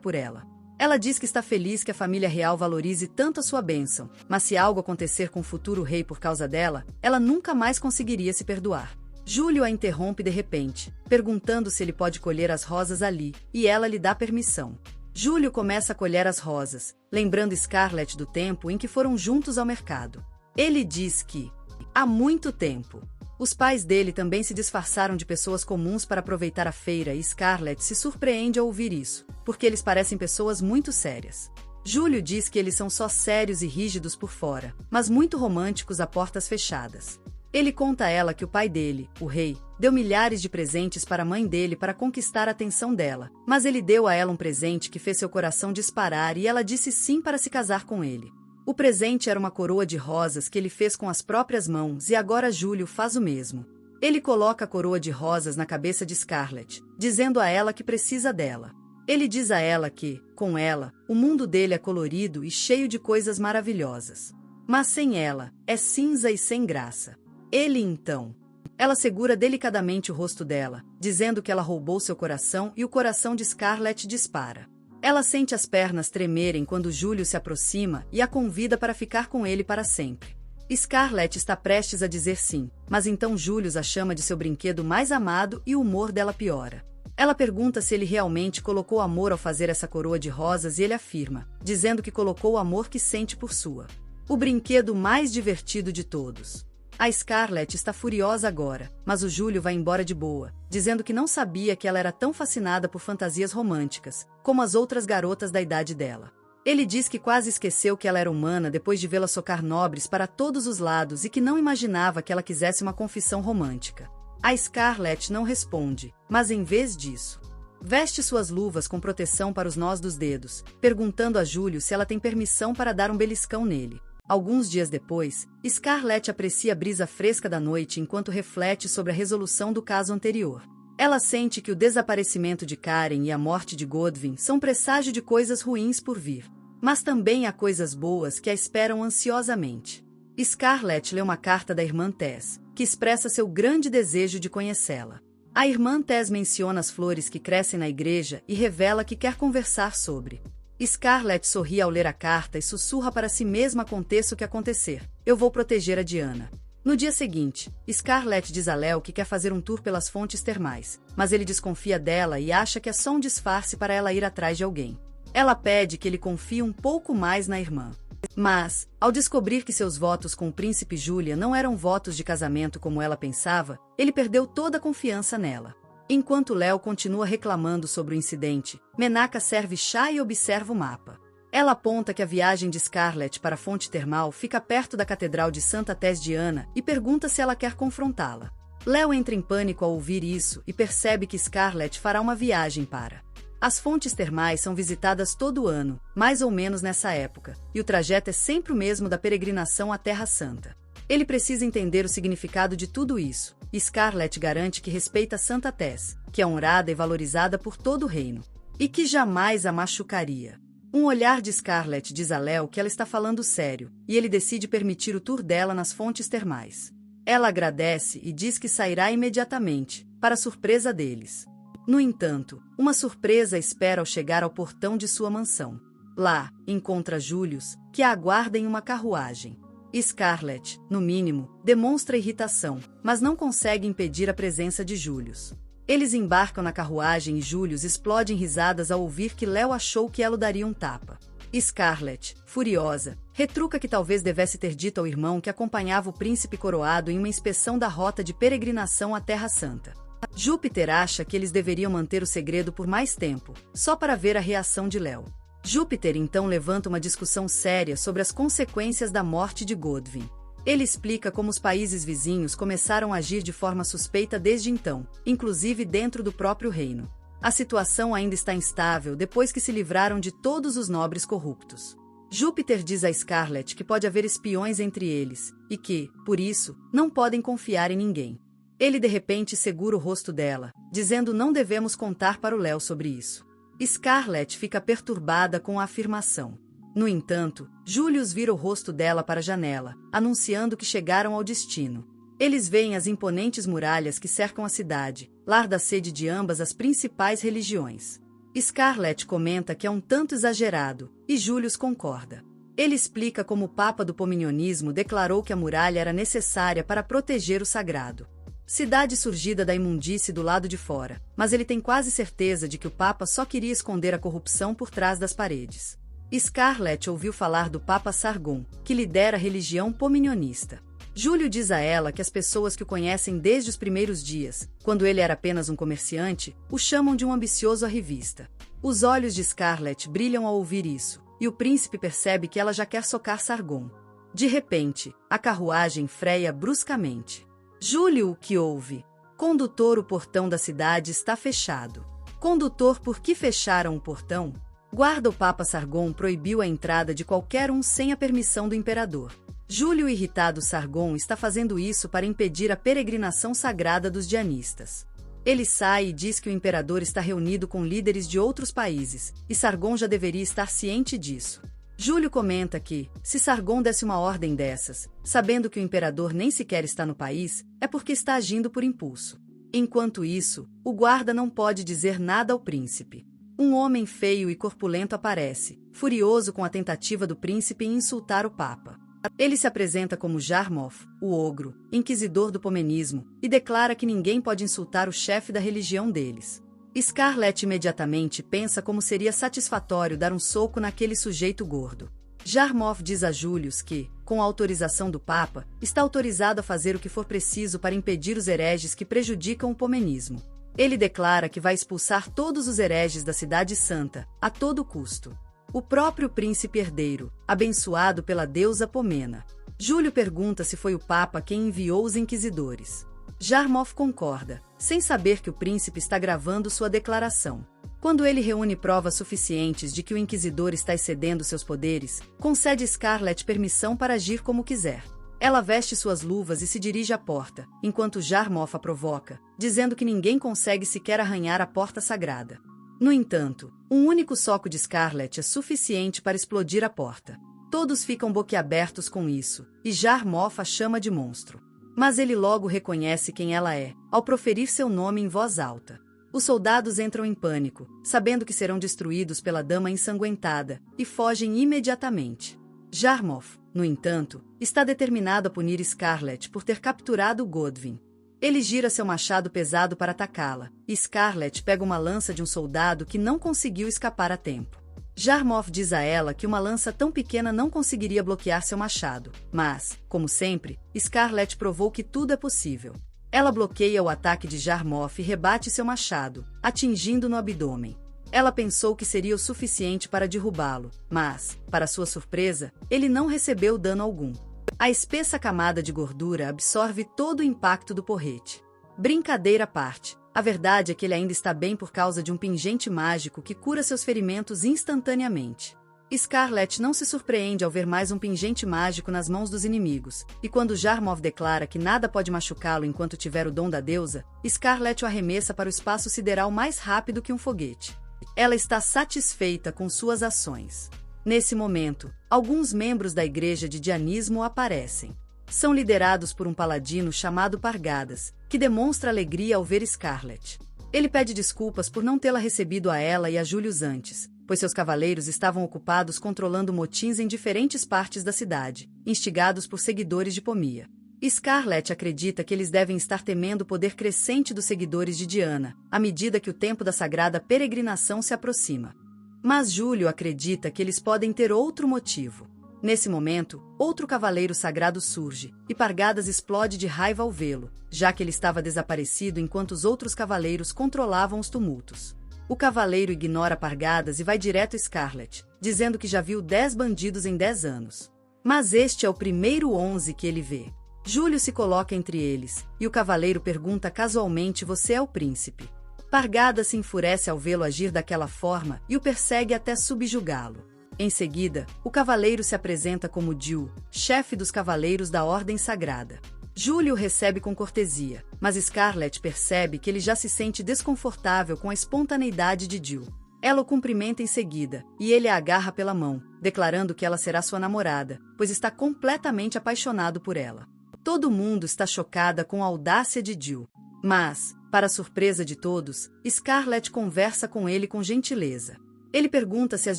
por ela. Ela diz que está feliz que a família real valorize tanto a sua bênção, mas se algo acontecer com o futuro rei por causa dela, ela nunca mais conseguiria se perdoar. Júlio a interrompe de repente, perguntando se ele pode colher as rosas ali, e ela lhe dá permissão. Júlio começa a colher as rosas, lembrando Scarlett do tempo em que foram juntos ao mercado. Ele diz que, há muito tempo, os pais dele também se disfarçaram de pessoas comuns para aproveitar a feira e Scarlett se surpreende ao ouvir isso, porque eles parecem pessoas muito sérias. Júlio diz que eles são só sérios e rígidos por fora, mas muito românticos a portas fechadas. Ele conta a ela que o pai dele, o rei, deu milhares de presentes para a mãe dele para conquistar a atenção dela, mas ele deu a ela um presente que fez seu coração disparar e ela disse sim para se casar com ele. O presente era uma coroa de rosas que ele fez com as próprias mãos e agora Júlio faz o mesmo. Ele coloca a coroa de rosas na cabeça de Scarlett, dizendo a ela que precisa dela. Ele diz a ela que, com ela, o mundo dele é colorido e cheio de coisas maravilhosas. Mas sem ela, é cinza e sem graça. Ele então. Ela segura delicadamente o rosto dela, dizendo que ela roubou seu coração e o coração de Scarlett dispara. Ela sente as pernas tremerem quando Júlio se aproxima e a convida para ficar com ele para sempre. Scarlett está prestes a dizer sim, mas então Júlio a chama de seu brinquedo mais amado e o humor dela piora. Ela pergunta se ele realmente colocou amor ao fazer essa coroa de rosas e ele afirma, dizendo que colocou o amor que sente por sua. O brinquedo mais divertido de todos. A Scarlett está furiosa agora, mas o Júlio vai embora de boa, dizendo que não sabia que ela era tão fascinada por fantasias românticas, como as outras garotas da idade dela. Ele diz que quase esqueceu que ela era humana depois de vê-la socar nobres para todos os lados e que não imaginava que ela quisesse uma confissão romântica. A Scarlett não responde, mas em vez disso, veste suas luvas com proteção para os nós dos dedos, perguntando a Júlio se ela tem permissão para dar um beliscão nele. Alguns dias depois, Scarlett aprecia a brisa fresca da noite enquanto reflete sobre a resolução do caso anterior. Ela sente que o desaparecimento de Karen e a morte de Godwin são presságio de coisas ruins por vir. Mas também há coisas boas que a esperam ansiosamente. Scarlett lê uma carta da irmã Tess, que expressa seu grande desejo de conhecê-la. A irmã Tess menciona as flores que crescem na igreja e revela que quer conversar sobre. Scarlett sorri ao ler a carta e sussurra para si mesma aconteça o que acontecer. Eu vou proteger a Diana. No dia seguinte, Scarlett diz a Léo que quer fazer um tour pelas fontes termais, mas ele desconfia dela e acha que é só um disfarce para ela ir atrás de alguém. Ela pede que ele confie um pouco mais na irmã. Mas, ao descobrir que seus votos com o príncipe Julia não eram votos de casamento como ela pensava, ele perdeu toda a confiança nela. Enquanto Léo continua reclamando sobre o incidente, Menaka serve chá e observa o mapa. Ela aponta que a viagem de Scarlett para a fonte termal fica perto da Catedral de Santa Tess Diana e pergunta se ela quer confrontá-la. Léo entra em pânico ao ouvir isso e percebe que Scarlett fará uma viagem para. As fontes termais são visitadas todo ano, mais ou menos nessa época, e o trajeto é sempre o mesmo da peregrinação à Terra Santa. Ele precisa entender o significado de tudo isso, e Scarlett garante que respeita Santa Tess, que é honrada e valorizada por todo o reino, e que jamais a machucaria. Um olhar de Scarlett diz a Léo que ela está falando sério, e ele decide permitir o tour dela nas fontes termais. Ela agradece e diz que sairá imediatamente, para surpresa deles. No entanto, uma surpresa espera ao chegar ao portão de sua mansão. Lá, encontra Julius, que a aguarda em uma carruagem. Scarlett, no mínimo, demonstra irritação, mas não consegue impedir a presença de Julius. Eles embarcam na carruagem e Julius explode em risadas ao ouvir que Léo achou que ela o daria um tapa. Scarlett, furiosa, retruca que talvez devesse ter dito ao irmão que acompanhava o príncipe coroado em uma inspeção da rota de peregrinação à Terra Santa. Júpiter acha que eles deveriam manter o segredo por mais tempo, só para ver a reação de Léo. Júpiter então levanta uma discussão séria sobre as consequências da morte de Godwin. Ele explica como os países vizinhos começaram a agir de forma suspeita desde então, inclusive dentro do próprio reino. A situação ainda está instável depois que se livraram de todos os nobres corruptos. Júpiter diz a Scarlett que pode haver espiões entre eles, e que, por isso, não podem confiar em ninguém. Ele de repente segura o rosto dela, dizendo não devemos contar para o Léo sobre isso. Scarlett fica perturbada com a afirmação. No entanto, Julius vira o rosto dela para a janela, anunciando que chegaram ao destino. Eles veem as imponentes muralhas que cercam a cidade, lar da sede de ambas as principais religiões. Scarlett comenta que é um tanto exagerado, e Julius concorda. Ele explica como o Papa do Pominionismo declarou que a muralha era necessária para proteger o sagrado. Cidade surgida da imundície do lado de fora, mas ele tem quase certeza de que o Papa só queria esconder a corrupção por trás das paredes. Scarlett ouviu falar do Papa Sargon, que lidera a religião pominionista. Júlio diz a ela que as pessoas que o conhecem desde os primeiros dias, quando ele era apenas um comerciante, o chamam de um ambicioso arrivista. Os olhos de Scarlett brilham ao ouvir isso, e o príncipe percebe que ela já quer socar Sargon. De repente, a carruagem freia bruscamente. Júlio, o que houve? Condutor, o portão da cidade está fechado. Condutor, por que fecharam o portão? Guarda, o Papa Sargon proibiu a entrada de qualquer um sem a permissão do imperador. Júlio, irritado, Sargon está fazendo isso para impedir a peregrinação sagrada dos dianistas. Ele sai e diz que o imperador está reunido com líderes de outros países, e Sargon já deveria estar ciente disso. Júlio comenta que, se Sargon desse uma ordem dessas, sabendo que o imperador nem sequer está no país, é porque está agindo por impulso. Enquanto isso, o guarda não pode dizer nada ao príncipe. Um homem feio e corpulento aparece, furioso com a tentativa do príncipe em insultar o Papa. Ele se apresenta como Jarmoth, o ogro, inquisidor do pomenismo, e declara que ninguém pode insultar o chefe da religião deles. Scarlett imediatamente pensa como seria satisfatório dar um soco naquele sujeito gordo. Jarmoth diz a Julius que, com a autorização do Papa, está autorizado a fazer o que for preciso para impedir os hereges que prejudicam o pomenismo. Ele declara que vai expulsar todos os hereges da Cidade Santa, a todo custo. O próprio príncipe herdeiro, abençoado pela deusa Pomena. Júlio pergunta se foi o Papa quem enviou os inquisidores. Jarmoth concorda, sem saber que o príncipe está gravando sua declaração. Quando ele reúne provas suficientes de que o inquisidor está excedendo seus poderes, concede Scarlett permissão para agir como quiser. Ela veste suas luvas e se dirige à porta, enquanto Jarmoth a provoca, dizendo que ninguém consegue sequer arranhar a porta sagrada. No entanto, um único soco de Scarlett é suficiente para explodir a porta. Todos ficam boquiabertos com isso, e Jarmoth a chama de monstro. Mas ele logo reconhece quem ela é, ao proferir seu nome em voz alta. Os soldados entram em pânico, sabendo que serão destruídos pela dama ensanguentada, e fogem imediatamente. Jarmoth, no entanto, está determinado a punir Scarlett por ter capturado Godwin. Ele gira seu machado pesado para atacá-la, e Scarlett pega uma lança de um soldado que não conseguiu escapar a tempo. Jarmoth diz a ela que uma lança tão pequena não conseguiria bloquear seu machado, mas, como sempre, Scarlett provou que tudo é possível. Ela bloqueia o ataque de Jarmoth e rebate seu machado, atingindo no abdômen. Ela pensou que seria o suficiente para derrubá-lo, mas, para sua surpresa, ele não recebeu dano algum. A espessa camada de gordura absorve todo o impacto do porrete. Brincadeira à parte, a verdade é que ele ainda está bem por causa de um pingente mágico que cura seus ferimentos instantaneamente. Scarlett não se surpreende ao ver mais um pingente mágico nas mãos dos inimigos, e quando Jarmoth declara que nada pode machucá-lo enquanto tiver o dom da deusa, Scarlett o arremessa para o espaço sideral mais rápido que um foguete. Ela está satisfeita com suas ações. Nesse momento, alguns membros da igreja de Dianismo aparecem. São liderados por um paladino chamado Pargadas, que demonstra alegria ao ver Scarlett. Ele pede desculpas por não tê-la recebido a ela e a Julius antes, pois seus cavaleiros estavam ocupados controlando motins em diferentes partes da cidade, instigados por seguidores de Pomia. Scarlet acredita que eles devem estar temendo o poder crescente dos seguidores de Diana, à medida que o tempo da sagrada peregrinação se aproxima. Mas Júlio acredita que eles podem ter outro motivo. Nesse momento, outro cavaleiro sagrado surge, e Pargadas explode de raiva ao vê-lo, já que ele estava desaparecido enquanto os outros cavaleiros controlavam os tumultos. O cavaleiro ignora Pargadas e vai direto a Scarlet, dizendo que já viu 10 bandidos em 10 anos. Mas este é o primeiro 11 que ele vê. Júlio se coloca entre eles, e o cavaleiro pergunta casualmente: "Você é o príncipe?" Pargadas se enfurece ao vê-lo agir daquela forma e o persegue até subjugá-lo. Em seguida, o cavaleiro se apresenta como Jill, chefe dos cavaleiros da Ordem Sagrada. Júlio o recebe com cortesia, mas Scarlet percebe que ele já se sente desconfortável com a espontaneidade de Jill. Ela o cumprimenta em seguida, e ele a agarra pela mão, declarando que ela será sua namorada, pois está completamente apaixonado por ela. Todo mundo está chocada com a audácia de Jill. Mas, para a surpresa de todos, Scarlet conversa com ele com gentileza. Ele pergunta se as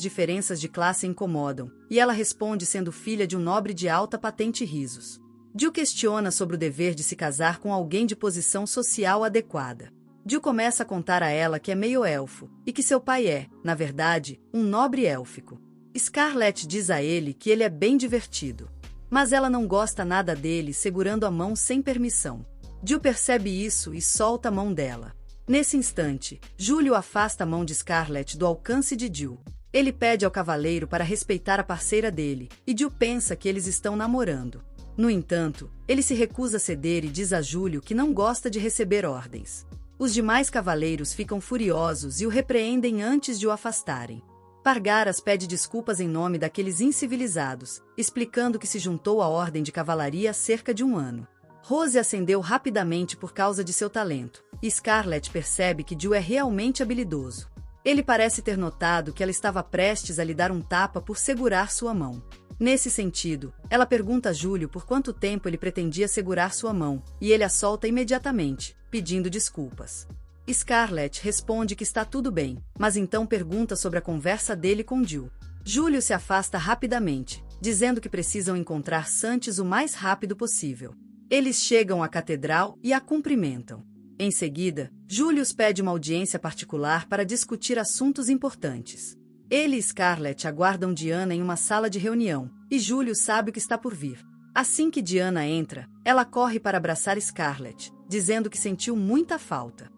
diferenças de classe incomodam, e ela responde sendo filha de um nobre de alta patente e risos. Jill questiona sobre o dever de se casar com alguém de posição social adequada. Jill começa a contar a ela que é meio-elfo, e que seu pai é, na verdade, um nobre élfico. Scarlet diz a ele que ele é bem divertido. Mas ela não gosta nada dele segurando a mão sem permissão. Jill percebe isso e solta a mão dela. Nesse instante, Júlio afasta a mão de Scarlet do alcance de Jill. Ele pede ao cavaleiro para respeitar a parceira dele, e Jill pensa que eles estão namorando. No entanto, ele se recusa a ceder e diz a Júlio que não gosta de receber ordens. Os demais cavaleiros ficam furiosos e o repreendem antes de o afastarem. Pargadas pede desculpas em nome daqueles incivilizados, explicando que se juntou à Ordem de Cavalaria há cerca de 1 ano. Rose ascendeu rapidamente por causa de seu talento, e Scarlet percebe que Jill é realmente habilidoso. Ele parece ter notado que ela estava prestes a lhe dar um tapa por segurar sua mão. Nesse sentido, ela pergunta a Júlio por quanto tempo ele pretendia segurar sua mão, e ele a solta imediatamente, pedindo desculpas. Scarlet responde que está tudo bem, mas então pergunta sobre a conversa dele com Jill. Júlio se afasta rapidamente, dizendo que precisam encontrar Santis o mais rápido possível. Eles chegam à catedral e a cumprimentam. Em seguida, Júlio pede uma audiência particular para discutir assuntos importantes. Ele e Scarlet aguardam Diana em uma sala de reunião, e Júlio sabe o que está por vir. Assim que Diana entra, ela corre para abraçar Scarlet, dizendo que sentiu muita falta.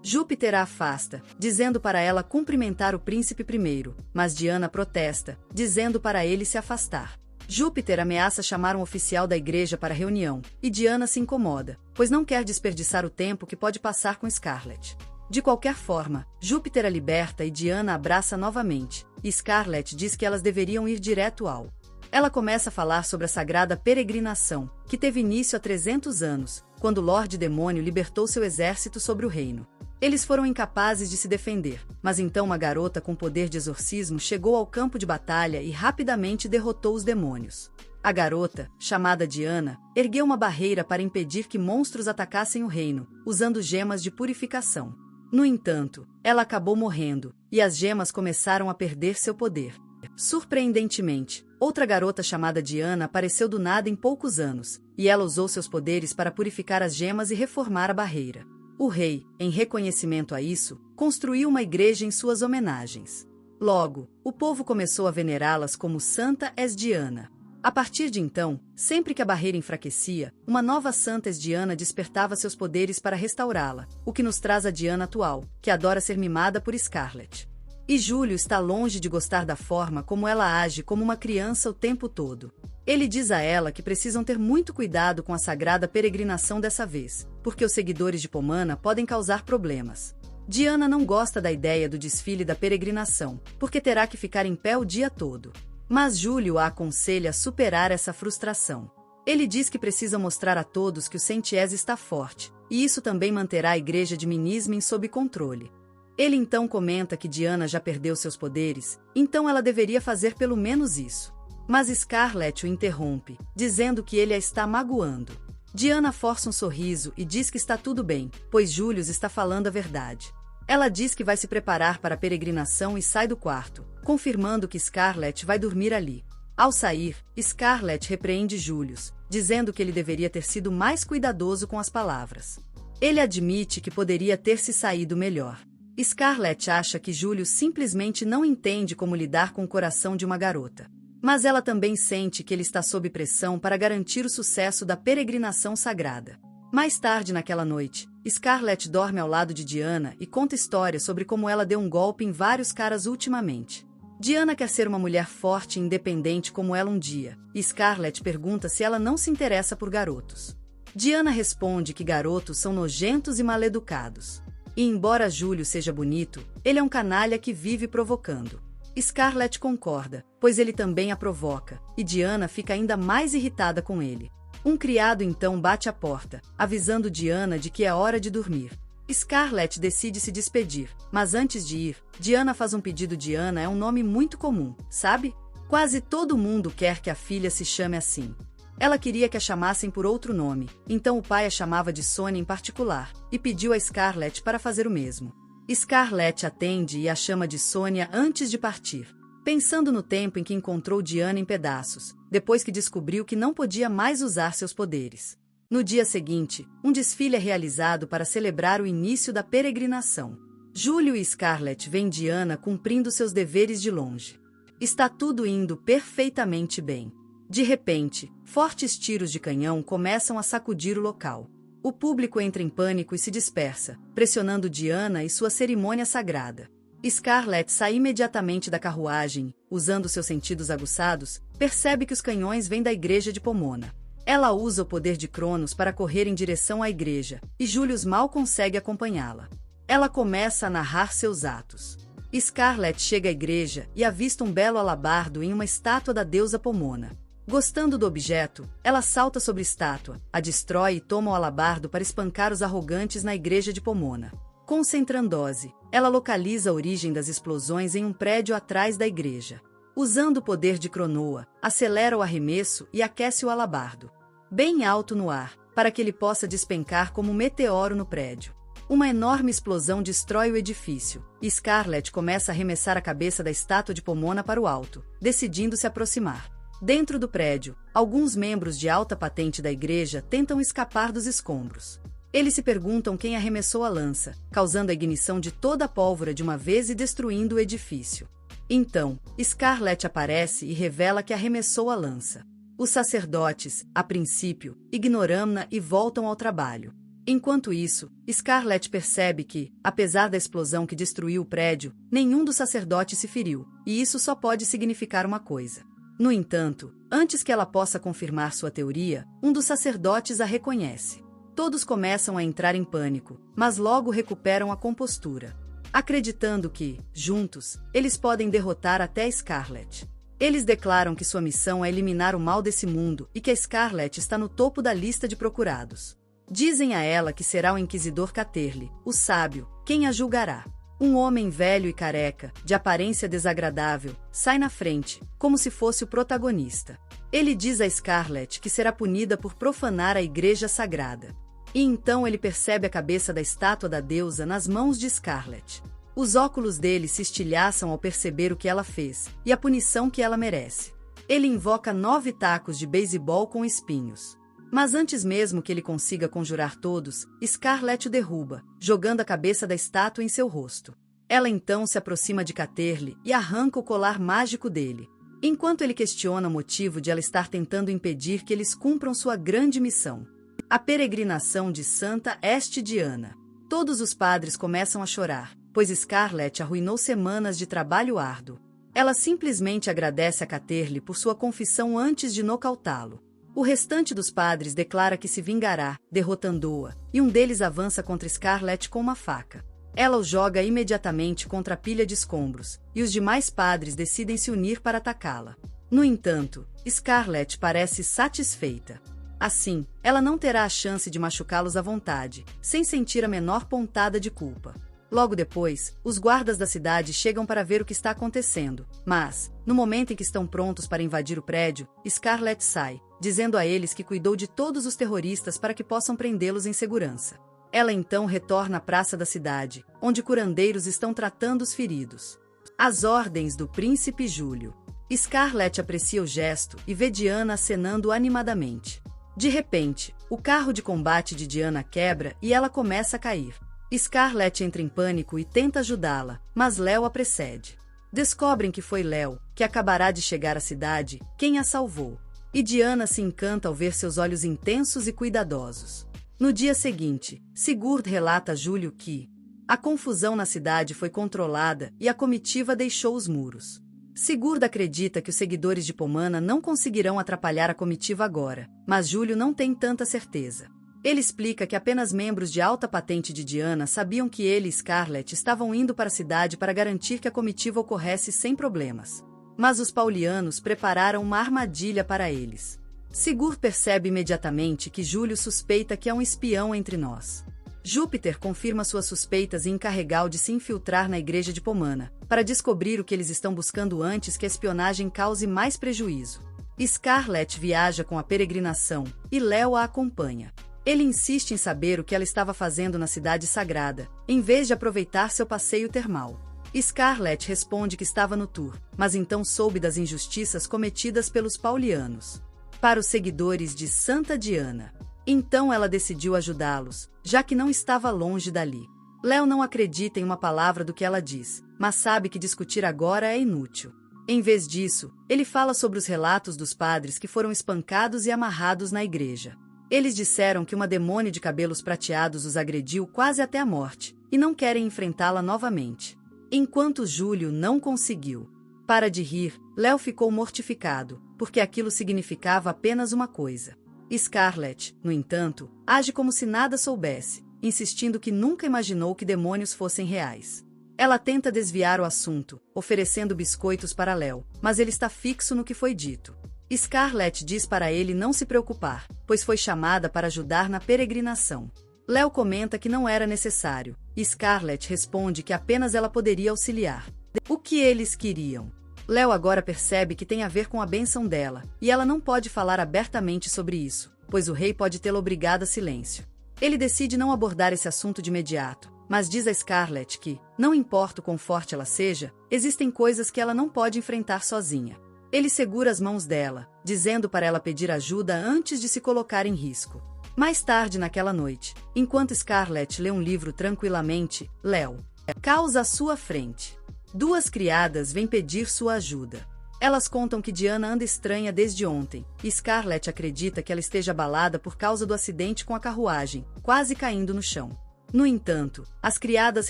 Júpiter a afasta, dizendo para ela cumprimentar o príncipe primeiro, mas Diana protesta, dizendo para ele se afastar. Júpiter ameaça chamar um oficial da igreja para a reunião, e Diana se incomoda, pois não quer desperdiçar o tempo que pode passar com Scarlet. De qualquer forma, Júpiter a liberta e Diana a abraça novamente, e Scarlet diz que elas deveriam ir direto ao. Ela começa a falar sobre a sagrada peregrinação, que teve início há 300 anos, quando Lorde Demônio libertou seu exército sobre o reino. Eles foram incapazes de se defender, mas então uma garota com poder de exorcismo chegou ao campo de batalha e rapidamente derrotou os demônios. A garota, chamada Diana, ergueu uma barreira para impedir que monstros atacassem o reino, usando gemas de purificação. No entanto, ela acabou morrendo, e as gemas começaram a perder seu poder. Surpreendentemente, outra garota chamada Diana apareceu do nada em poucos anos, e ela usou seus poderes para purificar as gemas e reformar a barreira. O rei, em reconhecimento a isso, construiu uma igreja em suas homenagens. Logo, o povo começou a venerá-las como Santa Esdiana. A partir de então, sempre que a barreira enfraquecia, uma nova Santa Esdiana despertava seus poderes para restaurá-la, o que nos traz a Diana atual, que adora ser mimada por Scarlet. E Júlio está longe de gostar da forma como ela age como uma criança o tempo todo. Ele diz a ela que precisam ter muito cuidado com a sagrada peregrinação dessa vez, porque os seguidores de Pomana podem causar problemas. Diana não gosta da ideia do desfile da peregrinação, porque terá que ficar em pé o dia todo. Mas Júlio a aconselha a superar essa frustração. Ele diz que precisa mostrar a todos que o Sentiés está forte, e isso também manterá a igreja de Minismen sob controle. Ele então comenta que Diana já perdeu seus poderes, então ela deveria fazer pelo menos isso. Mas Scarlet o interrompe, dizendo que ele a está magoando. Diana força um sorriso e diz que está tudo bem, pois Júlio está falando a verdade. Ela diz que vai se preparar para a peregrinação e sai do quarto, confirmando que Scarlett vai dormir ali. Ao sair, Scarlett repreende Julius, dizendo que ele deveria ter sido mais cuidadoso com as palavras. Ele admite que poderia ter se saído melhor. Scarlett acha que Julius simplesmente não entende como lidar com o coração de uma garota. Mas ela também sente que ele está sob pressão para garantir o sucesso da peregrinação sagrada. Mais tarde naquela noite, Scarlett dorme ao lado de Diana e conta histórias sobre como ela deu um golpe em vários caras ultimamente. Diana quer ser uma mulher forte e independente como ela um dia, e Scarlett pergunta se ela não se interessa por garotos. Diana responde que garotos são nojentos e mal-educados. E embora Júlio seja bonito, ele é um canalha que vive provocando. Scarlett concorda, pois ele também a provoca, e Diana fica ainda mais irritada com ele. Um criado então bate à porta, avisando Diana de que é hora de dormir. Scarlett decide se despedir, mas antes de ir, Diana faz um pedido. Diana é um nome muito comum, sabe? Quase todo mundo quer que a filha se chame assim. Ela queria que a chamassem por outro nome, então o pai a chamava de Sônia em particular, e pediu a Scarlett para fazer o mesmo. Scarlett atende e a chama de Sônia antes de partir, pensando no tempo em que encontrou Diana em pedaços, depois que descobriu que não podia mais usar seus poderes. No dia seguinte, um desfile é realizado para celebrar o início da peregrinação. Júlio e Scarlett veem Diana cumprindo seus deveres de longe. Está tudo indo perfeitamente bem. De repente, fortes tiros de canhão começam a sacudir o local. O público entra em pânico e se dispersa, pressionando Diana e sua cerimônia sagrada. Scarlett sai imediatamente da carruagem, usando seus sentidos aguçados, percebe que os canhões vêm da igreja de Pomona. Ela usa o poder de Cronos para correr em direção à igreja, e Julius mal consegue acompanhá-la. Ela começa a narrar seus atos. Scarlett chega à igreja e avista um belo alabardo em uma estátua da deusa Pomona. Gostando do objeto, ela salta sobre a estátua, a destrói e toma o alabardo para espancar os arrogantes na igreja de Pomona. Concentrandose, ela localiza a origem das explosões em um prédio atrás da igreja. Usando o poder de Cronoa, acelera o arremesso e aquece o alabardo bem alto no ar, para que ele possa despencar como um meteoro no prédio. Uma enorme explosão destrói o edifício, e Scarlett começa a arremessar a cabeça da estátua de Pomona para o alto, decidindo se aproximar. Dentro do prédio, alguns membros de alta patente da igreja tentam escapar dos escombros. Eles se perguntam quem arremessou a lança, causando a ignição de toda a pólvora de uma vez e destruindo o edifício. Então, Scarlett aparece e revela que arremessou a lança. Os sacerdotes, a princípio, ignoram-na e voltam ao trabalho. Enquanto isso, Scarlett percebe que, apesar da explosão que destruiu o prédio, nenhum dos sacerdotes se feriu, e isso só pode significar uma coisa. No entanto, antes que ela possa confirmar sua teoria, um dos sacerdotes a reconhece. Todos começam a entrar em pânico, mas logo recuperam a compostura, acreditando que, juntos, eles podem derrotar até Scarlett. Eles declaram que sua missão é eliminar o mal desse mundo e que a Scarlett está no topo da lista de procurados. Dizem a ela que será o Inquisidor Caterly, o sábio, quem a julgará. Um homem velho e careca, de aparência desagradável, sai na frente, como se fosse o protagonista. Ele diz a Scarlett que será punida por profanar a igreja sagrada. E então ele percebe a cabeça da estátua da deusa nas mãos de Scarlett. Os óculos dele se estilhaçam ao perceber o que ela fez, e a punição que ela merece. Ele invoca 9 tacos de beisebol com espinhos. Mas antes mesmo que ele consiga conjurar todos, Scarlett o derruba, jogando a cabeça da estátua em seu rosto. Ela então se aproxima de Caterly e arranca o colar mágico dele. Enquanto ele questiona o motivo de ela estar tentando impedir que eles cumpram sua grande missão. A peregrinação de Santa Estidiana. Todos os padres começam a chorar, pois Scarlett arruinou semanas de trabalho árduo. Ela simplesmente agradece a Caterly por sua confissão antes de nocautá-lo. O restante dos padres declara que se vingará, derrotando-a, e um deles avança contra Scarlett com uma faca. Ela o joga imediatamente contra a pilha de escombros, e os demais padres decidem se unir para atacá-la. No entanto, Scarlett parece satisfeita. Assim, ela não terá a chance de machucá-los à vontade, sem sentir a menor pontada de culpa. Logo depois, os guardas da cidade chegam para ver o que está acontecendo, mas, no momento em que estão prontos para invadir o prédio, Scarlett sai, dizendo a eles que cuidou de todos os terroristas para que possam prendê-los em segurança. Ela então retorna à praça da cidade, onde curandeiros estão tratando os feridos. As ordens do príncipe Júlio. Scarlett aprecia o gesto e vê Diana acenando animadamente. De repente, o carro de combate de Diana quebra e ela começa a cair. Scarlett entra em pânico e tenta ajudá-la, mas Léo a precede. Descobrem que foi Léo, que acabará de chegar à cidade, quem a salvou. E Diana se encanta ao ver seus olhos intensos e cuidadosos. No dia seguinte, Sigurd relata a Júlio que a confusão na cidade foi controlada e a comitiva deixou os muros. Sigurd acredita que os seguidores de Pomana não conseguirão atrapalhar a comitiva agora, mas Júlio não tem tanta certeza. Ele explica que apenas membros de alta patente de Diana sabiam que ele e Scarlett estavam indo para a cidade para garantir que a comitiva ocorresse sem problemas. Mas os paulianos prepararam uma armadilha para eles. Sigurd percebe imediatamente que Júlio suspeita que é um espião entre nós. Júpiter confirma suas suspeitas e encarrega-o de se infiltrar na igreja de Pomana, para descobrir o que eles estão buscando antes que a espionagem cause mais prejuízo. Scarlett viaja com a peregrinação, e Léo a acompanha. Ele insiste em saber o que ela estava fazendo na cidade sagrada, em vez de aproveitar seu passeio termal. Scarlett responde que estava no tour, mas então soube das injustiças cometidas pelos paulianos. Para os seguidores de Santa Diana. Então ela decidiu ajudá-los, já que não estava longe dali. Léo não acredita em uma palavra do que ela diz, mas sabe que discutir agora é inútil. Em vez disso, ele fala sobre os relatos dos padres que foram espancados e amarrados na igreja. Eles disseram que uma demônia de cabelos prateados os agrediu quase até a morte, e não querem enfrentá-la novamente. Enquanto Júlio não conseguiu. Para de rir, Léo ficou mortificado, porque aquilo significava apenas uma coisa. Scarlett, no entanto, age como se nada soubesse, insistindo que nunca imaginou que demônios fossem reais. Ela tenta desviar o assunto, oferecendo biscoitos para Léo, mas ele está fixo no que foi dito. Scarlett diz para ele não se preocupar, pois foi chamada para ajudar na peregrinação. Léo comenta que não era necessário, e Scarlett responde que apenas ela poderia auxiliar. O que eles queriam? Léo agora percebe que tem a ver com a bênção dela, e ela não pode falar abertamente sobre isso, pois o rei pode tê-la obrigada a silêncio. Ele decide não abordar esse assunto de imediato, mas diz a Scarlett que, não importa o quão forte ela seja, existem coisas que ela não pode enfrentar sozinha. Ele segura as mãos dela, dizendo para ela pedir ajuda antes de se colocar em risco. Mais tarde naquela noite, enquanto Scarlett lê um livro tranquilamente, Léo causa à sua frente. Duas criadas vêm pedir sua ajuda. Elas contam que Diana anda estranha desde ontem, e Scarlett acredita que ela esteja abalada por causa do acidente com a carruagem, quase caindo no chão. No entanto, as criadas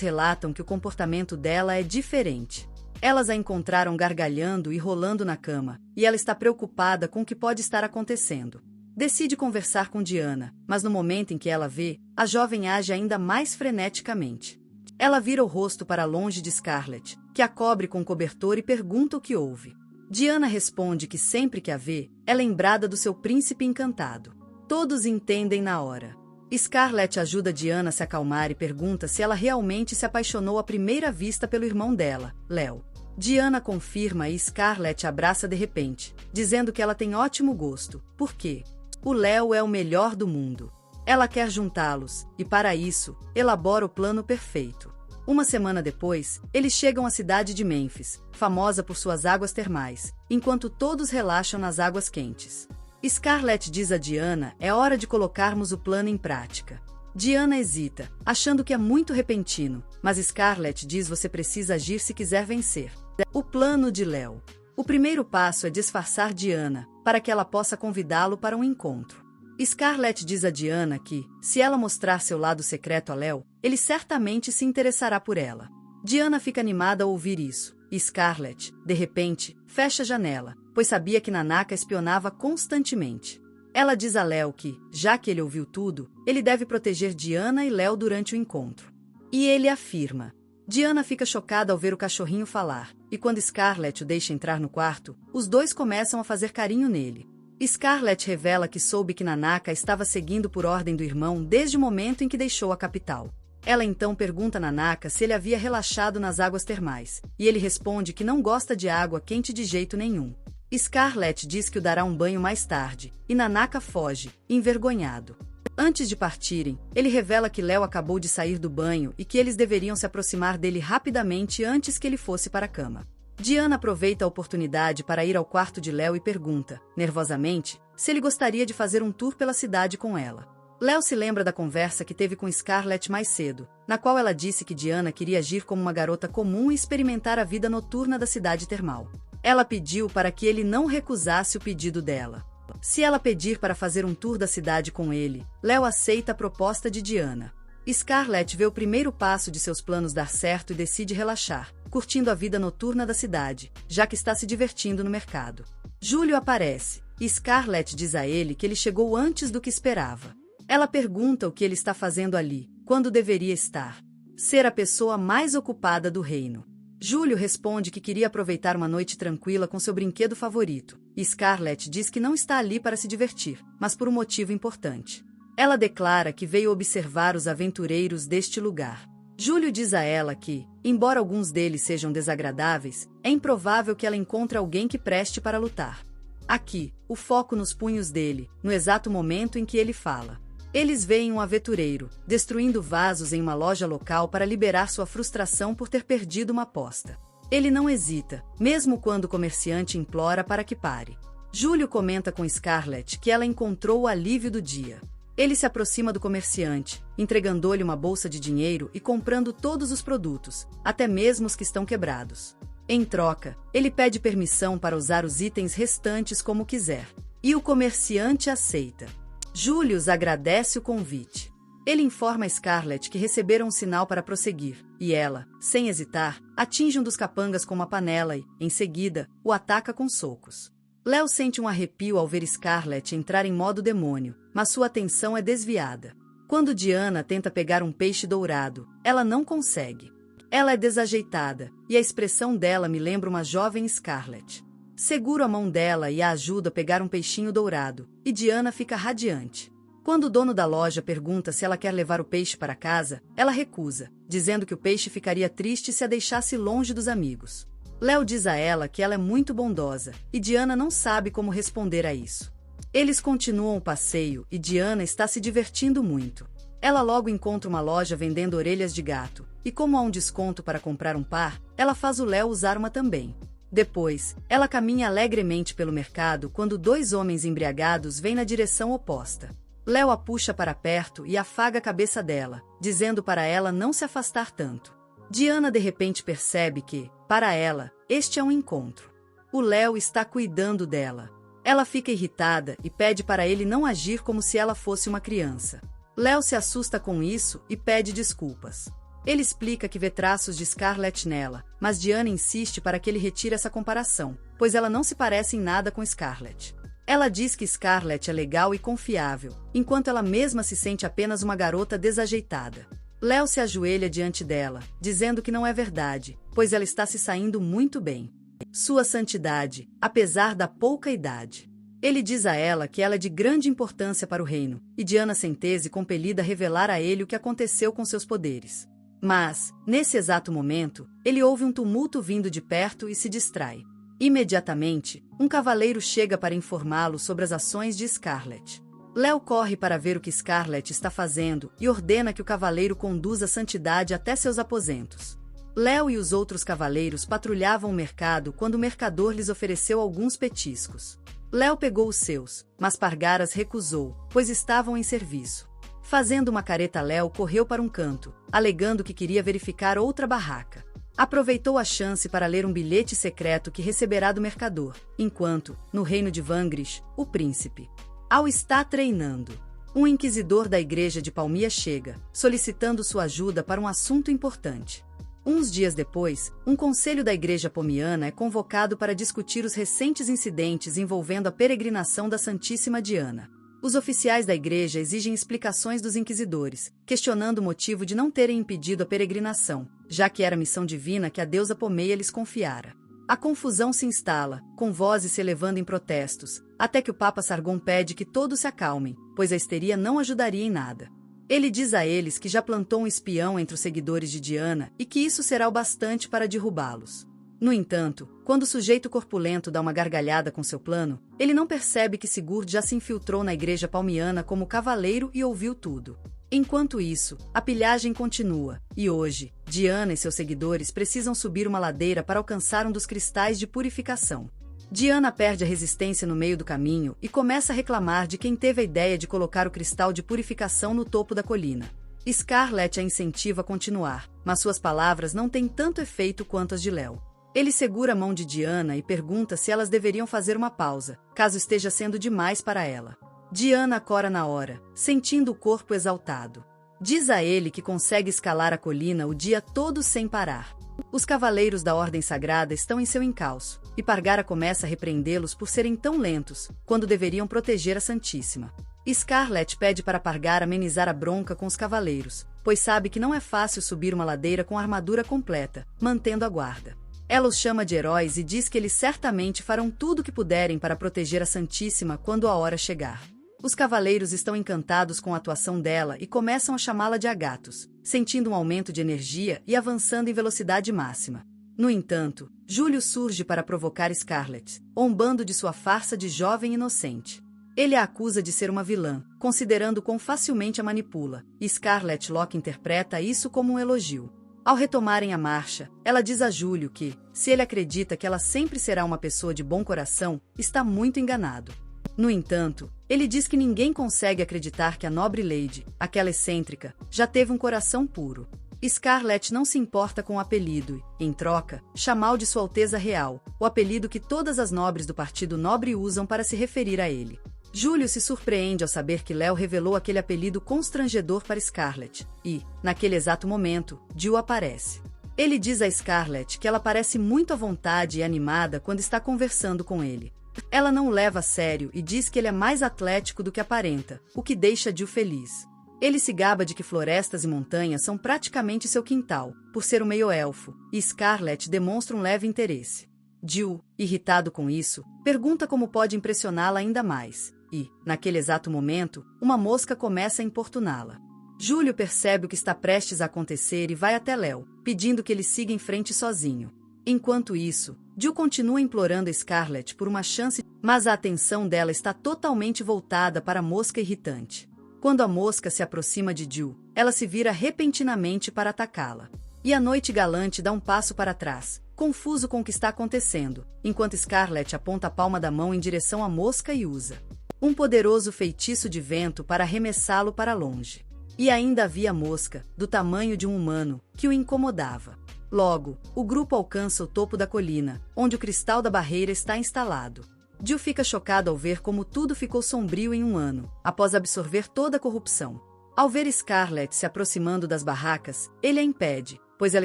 relatam que o comportamento dela é diferente. Elas a encontraram gargalhando e rolando na cama, e ela está preocupada com o que pode estar acontecendo. Decide conversar com Diana, mas no momento em que ela vê, a jovem age ainda mais freneticamente. Ela vira o rosto para longe de Scarlett, que a cobre com um cobertor e pergunta o que houve. Diana responde que sempre que a vê, é lembrada do seu príncipe encantado. Todos entendem na hora. Scarlett ajuda Diana a se acalmar e pergunta se ela realmente se apaixonou à primeira vista pelo irmão dela, Léo. Diana confirma e Scarlett abraça de repente, dizendo que ela tem ótimo gosto, porque o Léo é o melhor do mundo. Ela quer juntá-los, e para isso, elabora o plano perfeito. Uma semana depois, eles chegam à cidade de Mênfis, famosa por suas águas termais, enquanto todos relaxam nas águas quentes. Scarlett diz a Diana, é hora de colocarmos o plano em prática. Diana hesita, achando que é muito repentino, mas Scarlett diz você precisa agir se quiser vencer. O plano de Léo. O primeiro passo é disfarçar Diana, para que ela possa convidá-lo para um encontro. Scarlett diz a Diana que, se ela mostrar seu lado secreto a Léo, ele certamente se interessará por ela. Diana fica animada ao ouvir isso, e Scarlett, de repente, fecha a janela, pois sabia que Nanaka espionava constantemente. Ela diz a Léo que, já que ele ouviu tudo, ele deve proteger Diana e Léo durante o encontro. E ele afirma. Diana fica chocada ao ver o cachorrinho falar, e quando Scarlett o deixa entrar no quarto, os dois começam a fazer carinho nele. Scarlett revela que soube que Nanaka estava seguindo por ordem do irmão desde o momento em que deixou a capital. Ela então pergunta a Nanaka se ele havia relaxado nas águas termais, e ele responde que não gosta de água quente de jeito nenhum. Scarlett diz que o dará um banho mais tarde, e Nanaka foge, envergonhado. Antes de partirem, ele revela que Léo acabou de sair do banho e que eles deveriam se aproximar dele rapidamente antes que ele fosse para a cama. Diana aproveita a oportunidade para ir ao quarto de Léo e pergunta, nervosamente, se ele gostaria de fazer um tour pela cidade com ela. Léo se lembra da conversa que teve com Scarlett mais cedo, na qual ela disse que Diana queria agir como uma garota comum e experimentar a vida noturna da cidade termal. Ela pediu para que ele não recusasse o pedido dela. Se ela pedir para fazer um tour da cidade com ele, Léo aceita a proposta de Diana. Scarlett vê o primeiro passo de seus planos dar certo e decide relaxar, curtindo a vida noturna da cidade, já que está se divertindo no mercado. Júlio aparece, e Scarlett diz a ele que ele chegou antes do que esperava. Ela pergunta o que ele está fazendo ali, quando deveria estar. Ser a pessoa mais ocupada do reino. Júlio responde que queria aproveitar uma noite tranquila com seu brinquedo favorito, e Scarlett diz que não está ali para se divertir, mas por um motivo importante. Ela declara que veio observar os aventureiros deste lugar. Júlio diz a ela que, embora alguns deles sejam desagradáveis, é improvável que ela encontre alguém que preste para lutar. Aqui, o foco nos punhos dele, no exato momento em que ele fala. Eles veem um aventureiro, destruindo vasos em uma loja local para liberar sua frustração por ter perdido uma aposta. Ele não hesita, mesmo quando o comerciante implora para que pare. Júlio comenta com Scarlett que ela encontrou o alívio do dia. Ele se aproxima do comerciante, entregando-lhe uma bolsa de dinheiro e comprando todos os produtos, até mesmo os que estão quebrados. Em troca, ele pede permissão para usar os itens restantes como quiser. E o comerciante aceita. Júlio agradece o convite. Ele informa a Scarlett que receberam um sinal para prosseguir, e ela, sem hesitar, atinge um dos capangas com uma panela e, em seguida, o ataca com socos. Léo sente um arrepio ao ver Scarlett entrar em modo demônio, mas sua atenção é desviada. Quando Diana tenta pegar um peixe dourado, ela não consegue. Ela é desajeitada, e a expressão dela me lembra uma jovem Scarlett. Seguro a mão dela e a ajuda a pegar um peixinho dourado, e Diana fica radiante. Quando o dono da loja pergunta se ela quer levar o peixe para casa, ela recusa, dizendo que o peixe ficaria triste se a deixasse longe dos amigos. Léo diz a ela que ela é muito bondosa, e Diana não sabe como responder a isso. Eles continuam o passeio e Diana está se divertindo muito. Ela logo encontra uma loja vendendo orelhas de gato, e como há um desconto para comprar um par, ela faz o Léo usar uma também. Depois, ela caminha alegremente pelo mercado quando dois homens embriagados vêm na direção oposta. Léo a puxa para perto e afaga a cabeça dela, dizendo para ela não se afastar tanto. Diana de repente percebe que, para ela, este é um encontro. O Léo está cuidando dela. Ela fica irritada e pede para ele não agir como se ela fosse uma criança. Léo se assusta com isso e pede desculpas. Ele explica que vê traços de Scarlett nela, mas Diana insiste para que ele retire essa comparação, pois ela não se parece em nada com Scarlett. Ela diz que Scarlett é legal e confiável, enquanto ela mesma se sente apenas uma garota desajeitada. Léo se ajoelha diante dela, dizendo que não é verdade, pois ela está se saindo muito bem. Sua santidade, apesar da pouca idade. Ele diz a ela que ela é de grande importância para o reino, e Diana sente-se compelida a revelar a ele o que aconteceu com seus poderes. Mas, nesse exato momento, ele ouve um tumulto vindo de perto e se distrai. Imediatamente, um cavaleiro chega para informá-lo sobre as ações de Scarlett. Léo corre para ver o que Scarlett está fazendo e ordena que o cavaleiro conduza a santidade até seus aposentos. Léo e os outros cavaleiros patrulhavam o mercado quando o mercador lhes ofereceu alguns petiscos. Léo pegou os seus, mas Pargaras recusou, pois estavam em serviço. Fazendo uma careta, Léo correu para um canto, alegando que queria verificar outra barraca. Aproveitou a chance para ler um bilhete secreto que receberá do mercador, enquanto, no reino de Vangrish, o príncipe Al está treinando. Um inquisidor da igreja de Palmia chega, solicitando sua ajuda para um assunto importante. Uns dias depois, um conselho da igreja pomiana é convocado para discutir os recentes incidentes envolvendo a peregrinação da Santíssima Diana. Os oficiais da igreja exigem explicações dos inquisidores, questionando o motivo de não terem impedido a peregrinação, já que era missão divina que a deusa Pomeia lhes confiara. A confusão se instala, com vozes se elevando em protestos, até que o Papa Sargon pede que todos se acalmem, pois a histeria não ajudaria em nada. Ele diz a eles que já plantou um espião entre os seguidores de Diana e que isso será o bastante para derrubá-los. No entanto, quando o sujeito corpulento dá uma gargalhada com seu plano, ele não percebe que Sigurd já se infiltrou na igreja palmiana como cavaleiro e ouviu tudo. Enquanto isso, a pilhagem continua, e hoje, Diana e seus seguidores precisam subir uma ladeira para alcançar um dos cristais de purificação. Diana perde a resistência no meio do caminho e começa a reclamar de quem teve a ideia de colocar o cristal de purificação no topo da colina. Scarlett a incentiva a continuar, mas suas palavras não têm tanto efeito quanto as de Léo. Ele segura a mão de Diana e pergunta se elas deveriam fazer uma pausa, caso esteja sendo demais para ela. Diana cora na hora, sentindo o corpo exaltado. Diz a ele que consegue escalar a colina o dia todo sem parar. Os cavaleiros da Ordem Sagrada estão em seu encalço, e Pargara começa a repreendê-los por serem tão lentos, quando deveriam proteger a Santíssima. Scarlett pede para Pargara amenizar a bronca com os cavaleiros, pois sabe que não é fácil subir uma ladeira com a armadura completa, mantendo a guarda. Ela os chama de heróis e diz que eles certamente farão tudo o que puderem para proteger a Santíssima quando a hora chegar. Os cavaleiros estão encantados com a atuação dela e começam a chamá-la de Agathos, sentindo um aumento de energia e avançando em velocidade máxima. No entanto, Júlio surge para provocar Scarlett, zombando de sua farsa de jovem inocente. Ele a acusa de ser uma vilã, considerando quão facilmente a manipula, e Scarlett Locke interpreta isso como um elogio. Ao retomarem a marcha, ela diz a Júlio que, se ele acredita que ela sempre será uma pessoa de bom coração, está muito enganado. No entanto, ele diz que ninguém consegue acreditar que a nobre Lady, aquela excêntrica, já teve um coração puro. Scarlett não se importa com o apelido e, em troca, chama-o de Sua Alteza Real, o apelido que todas as nobres do Partido Nobre usam para se referir a ele. Júlio se surpreende ao saber que Léo revelou aquele apelido constrangedor para Scarlett, e, naquele exato momento, Jill aparece. Ele diz a Scarlett que ela parece muito à vontade e animada quando está conversando com ele. Ela não o leva a sério e diz que ele é mais atlético do que aparenta, o que deixa Jill feliz. Ele se gaba de que florestas e montanhas são praticamente seu quintal, por ser um meio-elfo, e Scarlett demonstra um leve interesse. Jill, irritado com isso, pergunta como pode impressioná-la ainda mais. E, naquele exato momento, uma mosca começa a importuná-la. Júlio percebe o que está prestes a acontecer e vai até Léo, pedindo que ele siga em frente sozinho. Enquanto isso, Jill continua implorando a Scarlett por uma chance, mas a atenção dela está totalmente voltada para a mosca irritante. Quando a mosca se aproxima de Jill, ela se vira repentinamente para atacá-la. E a Noite Galante dá um passo para trás, confuso com o que está acontecendo, enquanto Scarlett aponta a palma da mão em direção à mosca e usa um poderoso feitiço de vento para arremessá-lo para longe. E ainda havia a mosca, do tamanho de um humano, que o incomodava. Logo, o grupo alcança o topo da colina, onde o cristal da barreira está instalado. Jill fica chocado ao ver como tudo ficou sombrio em um ano, após absorver toda a corrupção. Ao ver Scarlett se aproximando das barracas, ele a impede, pois ela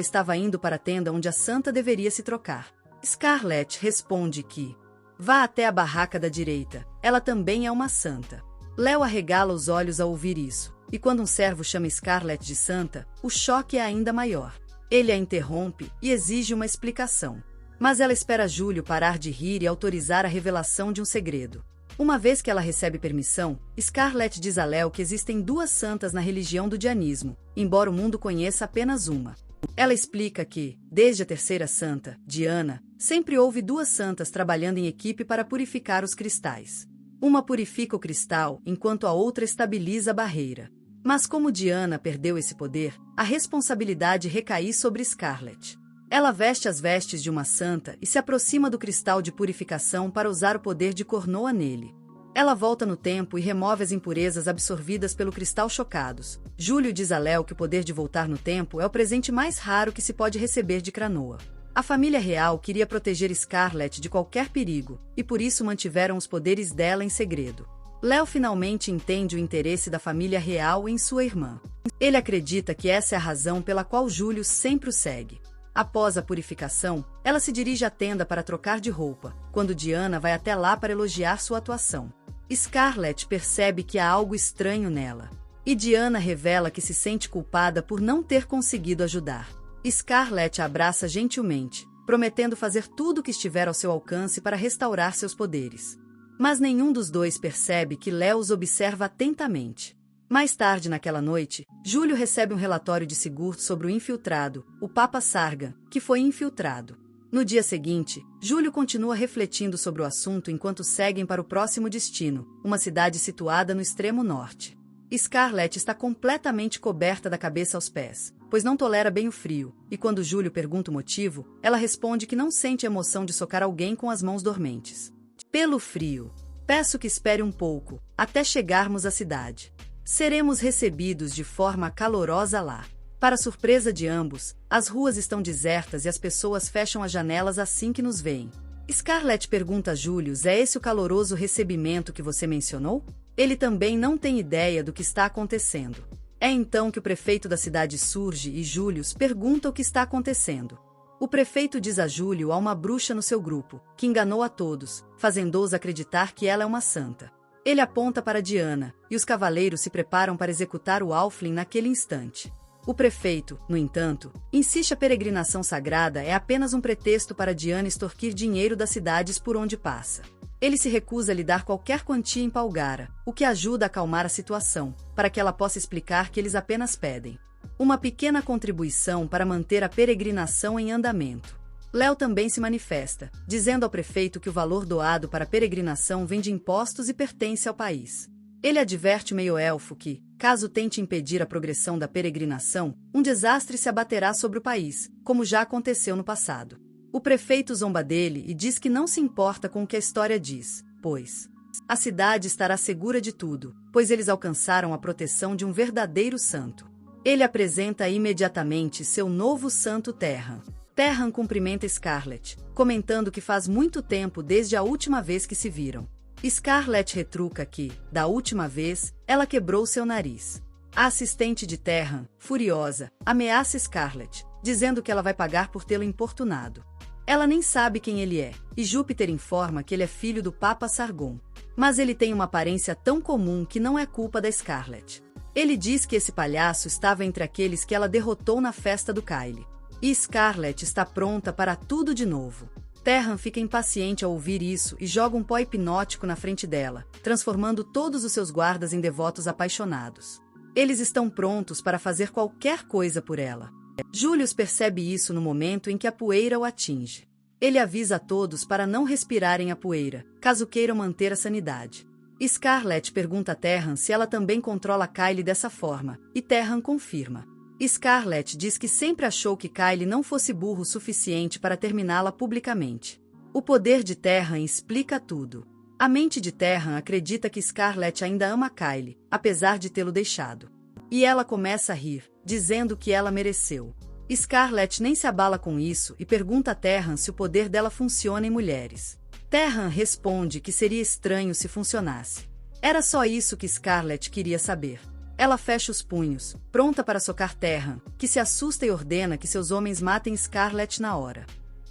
estava indo para a tenda onde a santa deveria se trocar. Scarlett responde que vá até a barraca da direita, ela também é uma santa. Léo arregala os olhos ao ouvir isso, e quando um servo chama Scarlett de santa, o choque é ainda maior. Ele a interrompe e exige uma explicação. Mas ela espera Júlio parar de rir e autorizar a revelação de um segredo. Uma vez que ela recebe permissão, Scarlett diz a Léo que existem duas santas na religião do dianismo, embora o mundo conheça apenas uma. Ela explica que, desde a terceira santa, Diana, sempre houve duas santas trabalhando em equipe para purificar os cristais. Uma purifica o cristal, enquanto a outra estabiliza a barreira. Mas como Diana perdeu esse poder, a responsabilidade recai sobre Scarlett. Ela veste as vestes de uma santa e se aproxima do cristal de purificação para usar o poder de Cornoa nele. Ela volta no tempo e remove as impurezas absorvidas pelo cristal chocados. Júlio diz a Léo que o poder de voltar no tempo é o presente mais raro que se pode receber de Cranoa. A família real queria proteger Scarlett de qualquer perigo, e por isso mantiveram os poderes dela em segredo. Léo finalmente entende o interesse da família real em sua irmã. Ele acredita que essa é a razão pela qual Júlio sempre o segue. Após a purificação, ela se dirige à tenda para trocar de roupa, quando Diana vai até lá para elogiar sua atuação. Scarlett percebe que há algo estranho nela. E Diana revela que se sente culpada por não ter conseguido ajudar. Scarlett a abraça gentilmente, prometendo fazer tudo o que estiver ao seu alcance para restaurar seus poderes. Mas nenhum dos dois percebe que Léo os observa atentamente. Mais tarde naquela noite, Júlio recebe um relatório de Sigurd sobre o infiltrado, o Papa Sargan, que foi infiltrado. No dia seguinte, Júlio continua refletindo sobre o assunto enquanto seguem para o próximo destino, uma cidade situada no extremo norte. Scarlett está completamente coberta da cabeça aos pés, pois não tolera bem o frio, e quando Júlio pergunta o motivo, ela responde que não sente a emoção de socar alguém com as mãos dormentes. Pelo frio. Peço que espere um pouco, até chegarmos à cidade. Seremos recebidos de forma calorosa lá. Para surpresa de ambos, as ruas estão desertas e as pessoas fecham as janelas assim que nos veem. Scarlett pergunta a Júlio: é esse o caloroso recebimento que você mencionou? Ele também não tem ideia do que está acontecendo. É então que o prefeito da cidade surge e Júlio pergunta o que está acontecendo. O prefeito diz a Júlio: há uma bruxa no seu grupo, que enganou a todos, fazendo-os acreditar que ela é uma santa. Ele aponta para Diana, e os cavaleiros se preparam para executar o Alflin naquele instante. O prefeito, no entanto, insiste a peregrinação sagrada é apenas um pretexto para Diana extorquir dinheiro das cidades por onde passa. Ele se recusa a lhe dar qualquer quantia em Palgara, o que ajuda a acalmar a situação, para que ela possa explicar que eles apenas pedem uma pequena contribuição para manter a peregrinação em andamento. Léo também se manifesta, dizendo ao prefeito que o valor doado para a peregrinação vem de impostos e pertence ao país. Ele adverte o meio-elfo que, caso tente impedir a progressão da peregrinação, um desastre se abaterá sobre o país, como já aconteceu no passado. O prefeito zomba dele e diz que não se importa com o que a história diz, pois a cidade estará segura de tudo, pois eles alcançaram a proteção de um verdadeiro santo. Ele apresenta imediatamente seu novo santo Terran. Terran cumprimenta Scarlett, comentando que faz muito tempo desde a última vez que se viram. Scarlett retruca que, da última vez, ela quebrou seu nariz. A assistente de Terran, furiosa, ameaça Scarlett, dizendo que ela vai pagar por tê-lo importunado. Ela nem sabe quem ele é, e Júpiter informa que ele é filho do Papa Sargon. Mas ele tem uma aparência tão comum que não é culpa da Scarlett. Ele diz que esse palhaço estava entre aqueles que ela derrotou na festa do Kyle. E Scarlett está pronta para tudo de novo. Terran fica impaciente ao ouvir isso e joga um pó hipnótico na frente dela, transformando todos os seus guardas em devotos apaixonados. Eles estão prontos para fazer qualquer coisa por ela. Julius percebe isso no momento em que a poeira o atinge. Ele avisa a todos para não respirarem a poeira, caso queiram manter a sanidade. Scarlett pergunta a Terran se ela também controla Kyle dessa forma, e Terran confirma. Scarlett diz que sempre achou que Kyle não fosse burro o suficiente para terminá-la publicamente. O poder de Terran explica tudo. A mente de Terran acredita que Scarlett ainda ama Kyle, apesar de tê-lo deixado. E ela começa a rir, dizendo que ela mereceu. Scarlett nem se abala com isso e pergunta a Terran se o poder dela funciona em mulheres. Terran responde que seria estranho se funcionasse. Era só isso que Scarlett queria saber. Ela fecha os punhos, pronta para socar Terran, que se assusta e ordena que seus homens matem Scarlett na hora.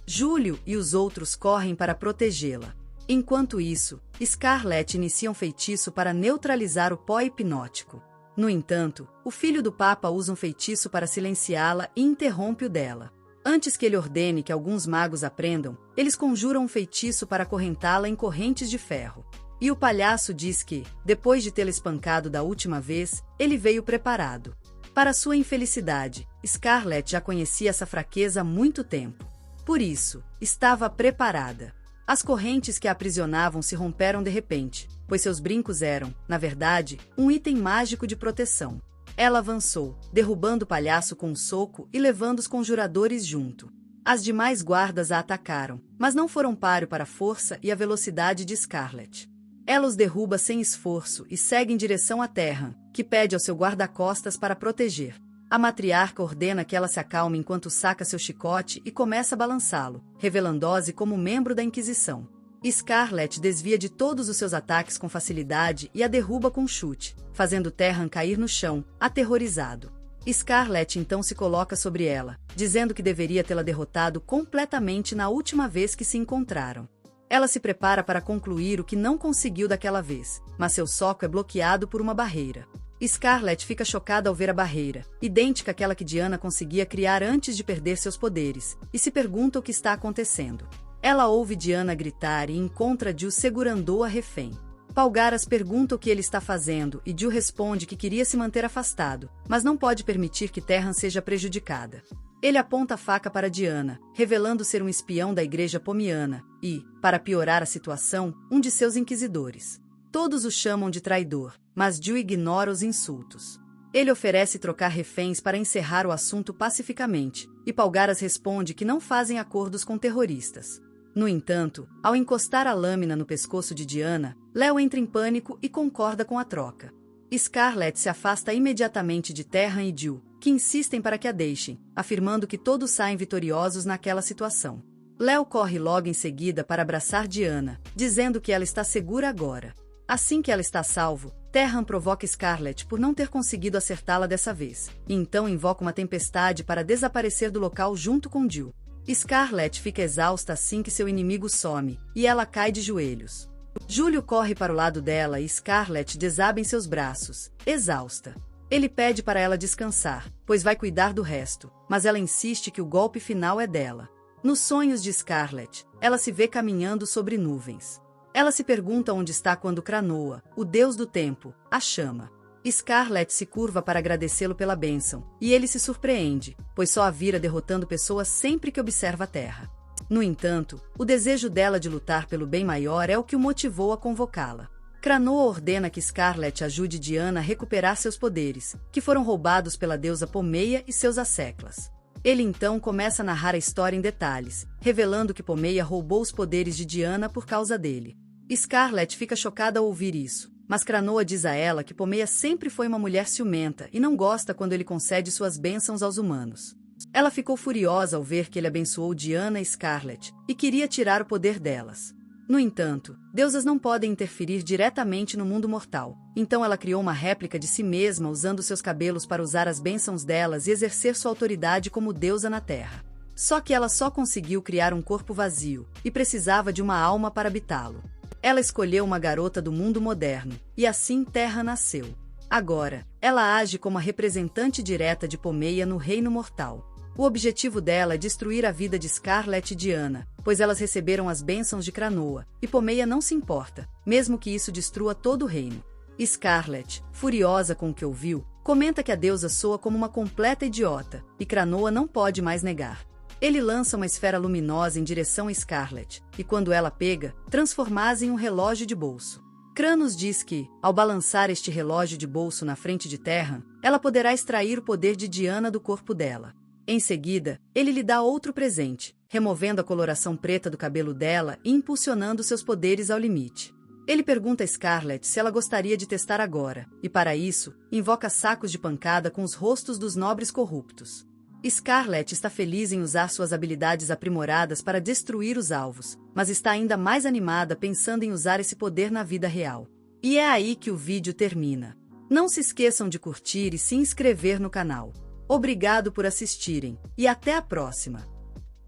Júlio e os outros correm para protegê-la. Enquanto isso, Scarlett inicia um feitiço para neutralizar o pó hipnótico. No entanto, o filho do Papa usa um feitiço para silenciá-la e interrompe o dela. Antes que ele ordene que alguns magos aprendam, eles conjuram um feitiço para acorrentá-la em correntes de ferro. E o palhaço diz que, depois de tê-la espancado da última vez, ele veio preparado. Para sua infelicidade, Scarlett já conhecia essa fraqueza há muito tempo. Por isso, estava preparada. As correntes que a aprisionavam se romperam de repente, pois seus brincos eram, na verdade, um item mágico de proteção. Ela avançou, derrubando o palhaço com um soco e levando os conjuradores junto. As demais guardas a atacaram, mas não foram páreo para a força e a velocidade de Scarlett. Ela os derruba sem esforço e segue em direção à Terran, que pede ao seu guarda-costas para proteger. A matriarca ordena que ela se acalme enquanto saca seu chicote e começa a balançá-lo, revelando-se como membro da Inquisição. Scarlett desvia de todos os seus ataques com facilidade e a derruba com um chute, fazendo Terran cair no chão, aterrorizado. Scarlett então se coloca sobre ela, dizendo que deveria tê-la derrotado completamente na última vez que se encontraram. Ela se prepara para concluir o que não conseguiu daquela vez, mas seu soco é bloqueado por uma barreira. Scarlett fica chocada ao ver a barreira, idêntica àquela que Diana conseguia criar antes de perder seus poderes, e se pergunta o que está acontecendo. Ela ouve Diana gritar e encontra Jill segurando-a refém. Palgaras pergunta o que ele está fazendo e Jill responde que queria se manter afastado, mas não pode permitir que Terran seja prejudicada. Ele aponta a faca para Diana, revelando ser um espião da igreja pomiana e, para piorar a situação, um de seus inquisidores. Todos o chamam de traidor, mas Jill ignora os insultos. Ele oferece trocar reféns para encerrar o assunto pacificamente, e Palgaras responde que não fazem acordos com terroristas. No entanto, ao encostar a lâmina no pescoço de Diana, Léo entra em pânico e concorda com a troca. Scarlett se afasta imediatamente de Terran e Jill, que insistem para que a deixem, afirmando que todos saem vitoriosos naquela situação. Léo corre logo em seguida para abraçar Diana, dizendo que ela está segura agora. Assim que ela está a salvo, Terran provoca Scarlett por não ter conseguido acertá-la dessa vez, e então invoca uma tempestade para desaparecer do local junto com Jill. Scarlett fica exausta assim que seu inimigo some, e ela cai de joelhos. Júlio corre para o lado dela e Scarlett desaba em seus braços, exausta. Ele pede para ela descansar, pois vai cuidar do resto, mas ela insiste que o golpe final é dela. Nos sonhos de Scarlett, ela se vê caminhando sobre nuvens. Ela se pergunta onde está quando Cranoa, o deus do tempo, a chama. Scarlett se curva para agradecê-lo pela bênção, e ele se surpreende, pois só a vira derrotando pessoas sempre que observa a Terra. No entanto, o desejo dela de lutar pelo bem maior é o que o motivou a convocá-la. Cranoa ordena que Scarlett ajude Diana a recuperar seus poderes, que foram roubados pela deusa Pomeia e seus asseclas. Ele então começa a narrar a história em detalhes, revelando que Pomeia roubou os poderes de Diana por causa dele. Scarlett fica chocada ao ouvir isso, mas Cranoa diz a ela que Pomeia sempre foi uma mulher ciumenta e não gosta quando ele concede suas bênçãos aos humanos. Ela ficou furiosa ao ver que ele abençoou Diana e Scarlett, e queria tirar o poder delas. No entanto, deusas não podem interferir diretamente no mundo mortal, então ela criou uma réplica de si mesma usando seus cabelos para usar as bênçãos delas e exercer sua autoridade como deusa na Terra. Só que ela só conseguiu criar um corpo vazio, e precisava de uma alma para habitá-lo. Ela escolheu uma garota do mundo moderno, e assim Terra nasceu. Agora, ela age como a representante direta de Pomeia no Reino Mortal. O objetivo dela é destruir a vida de Scarlett e Diana, pois elas receberam as bênçãos de Cranoa, e Pomeia não se importa, mesmo que isso destrua todo o reino. Scarlett, furiosa com o que ouviu, comenta que a deusa soa como uma completa idiota, e Cranoa não pode mais negar. Ele lança uma esfera luminosa em direção a Scarlett, e quando ela pega, transforma-a em um relógio de bolso. Kranos diz que, ao balançar este relógio de bolso na frente de Terran, ela poderá extrair o poder de Diana do corpo dela. Em seguida, ele lhe dá outro presente, removendo a coloração preta do cabelo dela e impulsionando seus poderes ao limite. Ele pergunta a Scarlett se ela gostaria de testar agora, e para isso, invoca sacos de pancada com os rostos dos nobres corruptos. Scarlett está feliz em usar suas habilidades aprimoradas para destruir os alvos, mas está ainda mais animada pensando em usar esse poder na vida real. E é aí que o vídeo termina. Não se esqueçam de curtir e se inscrever no canal. Obrigado por assistirem, e até a próxima!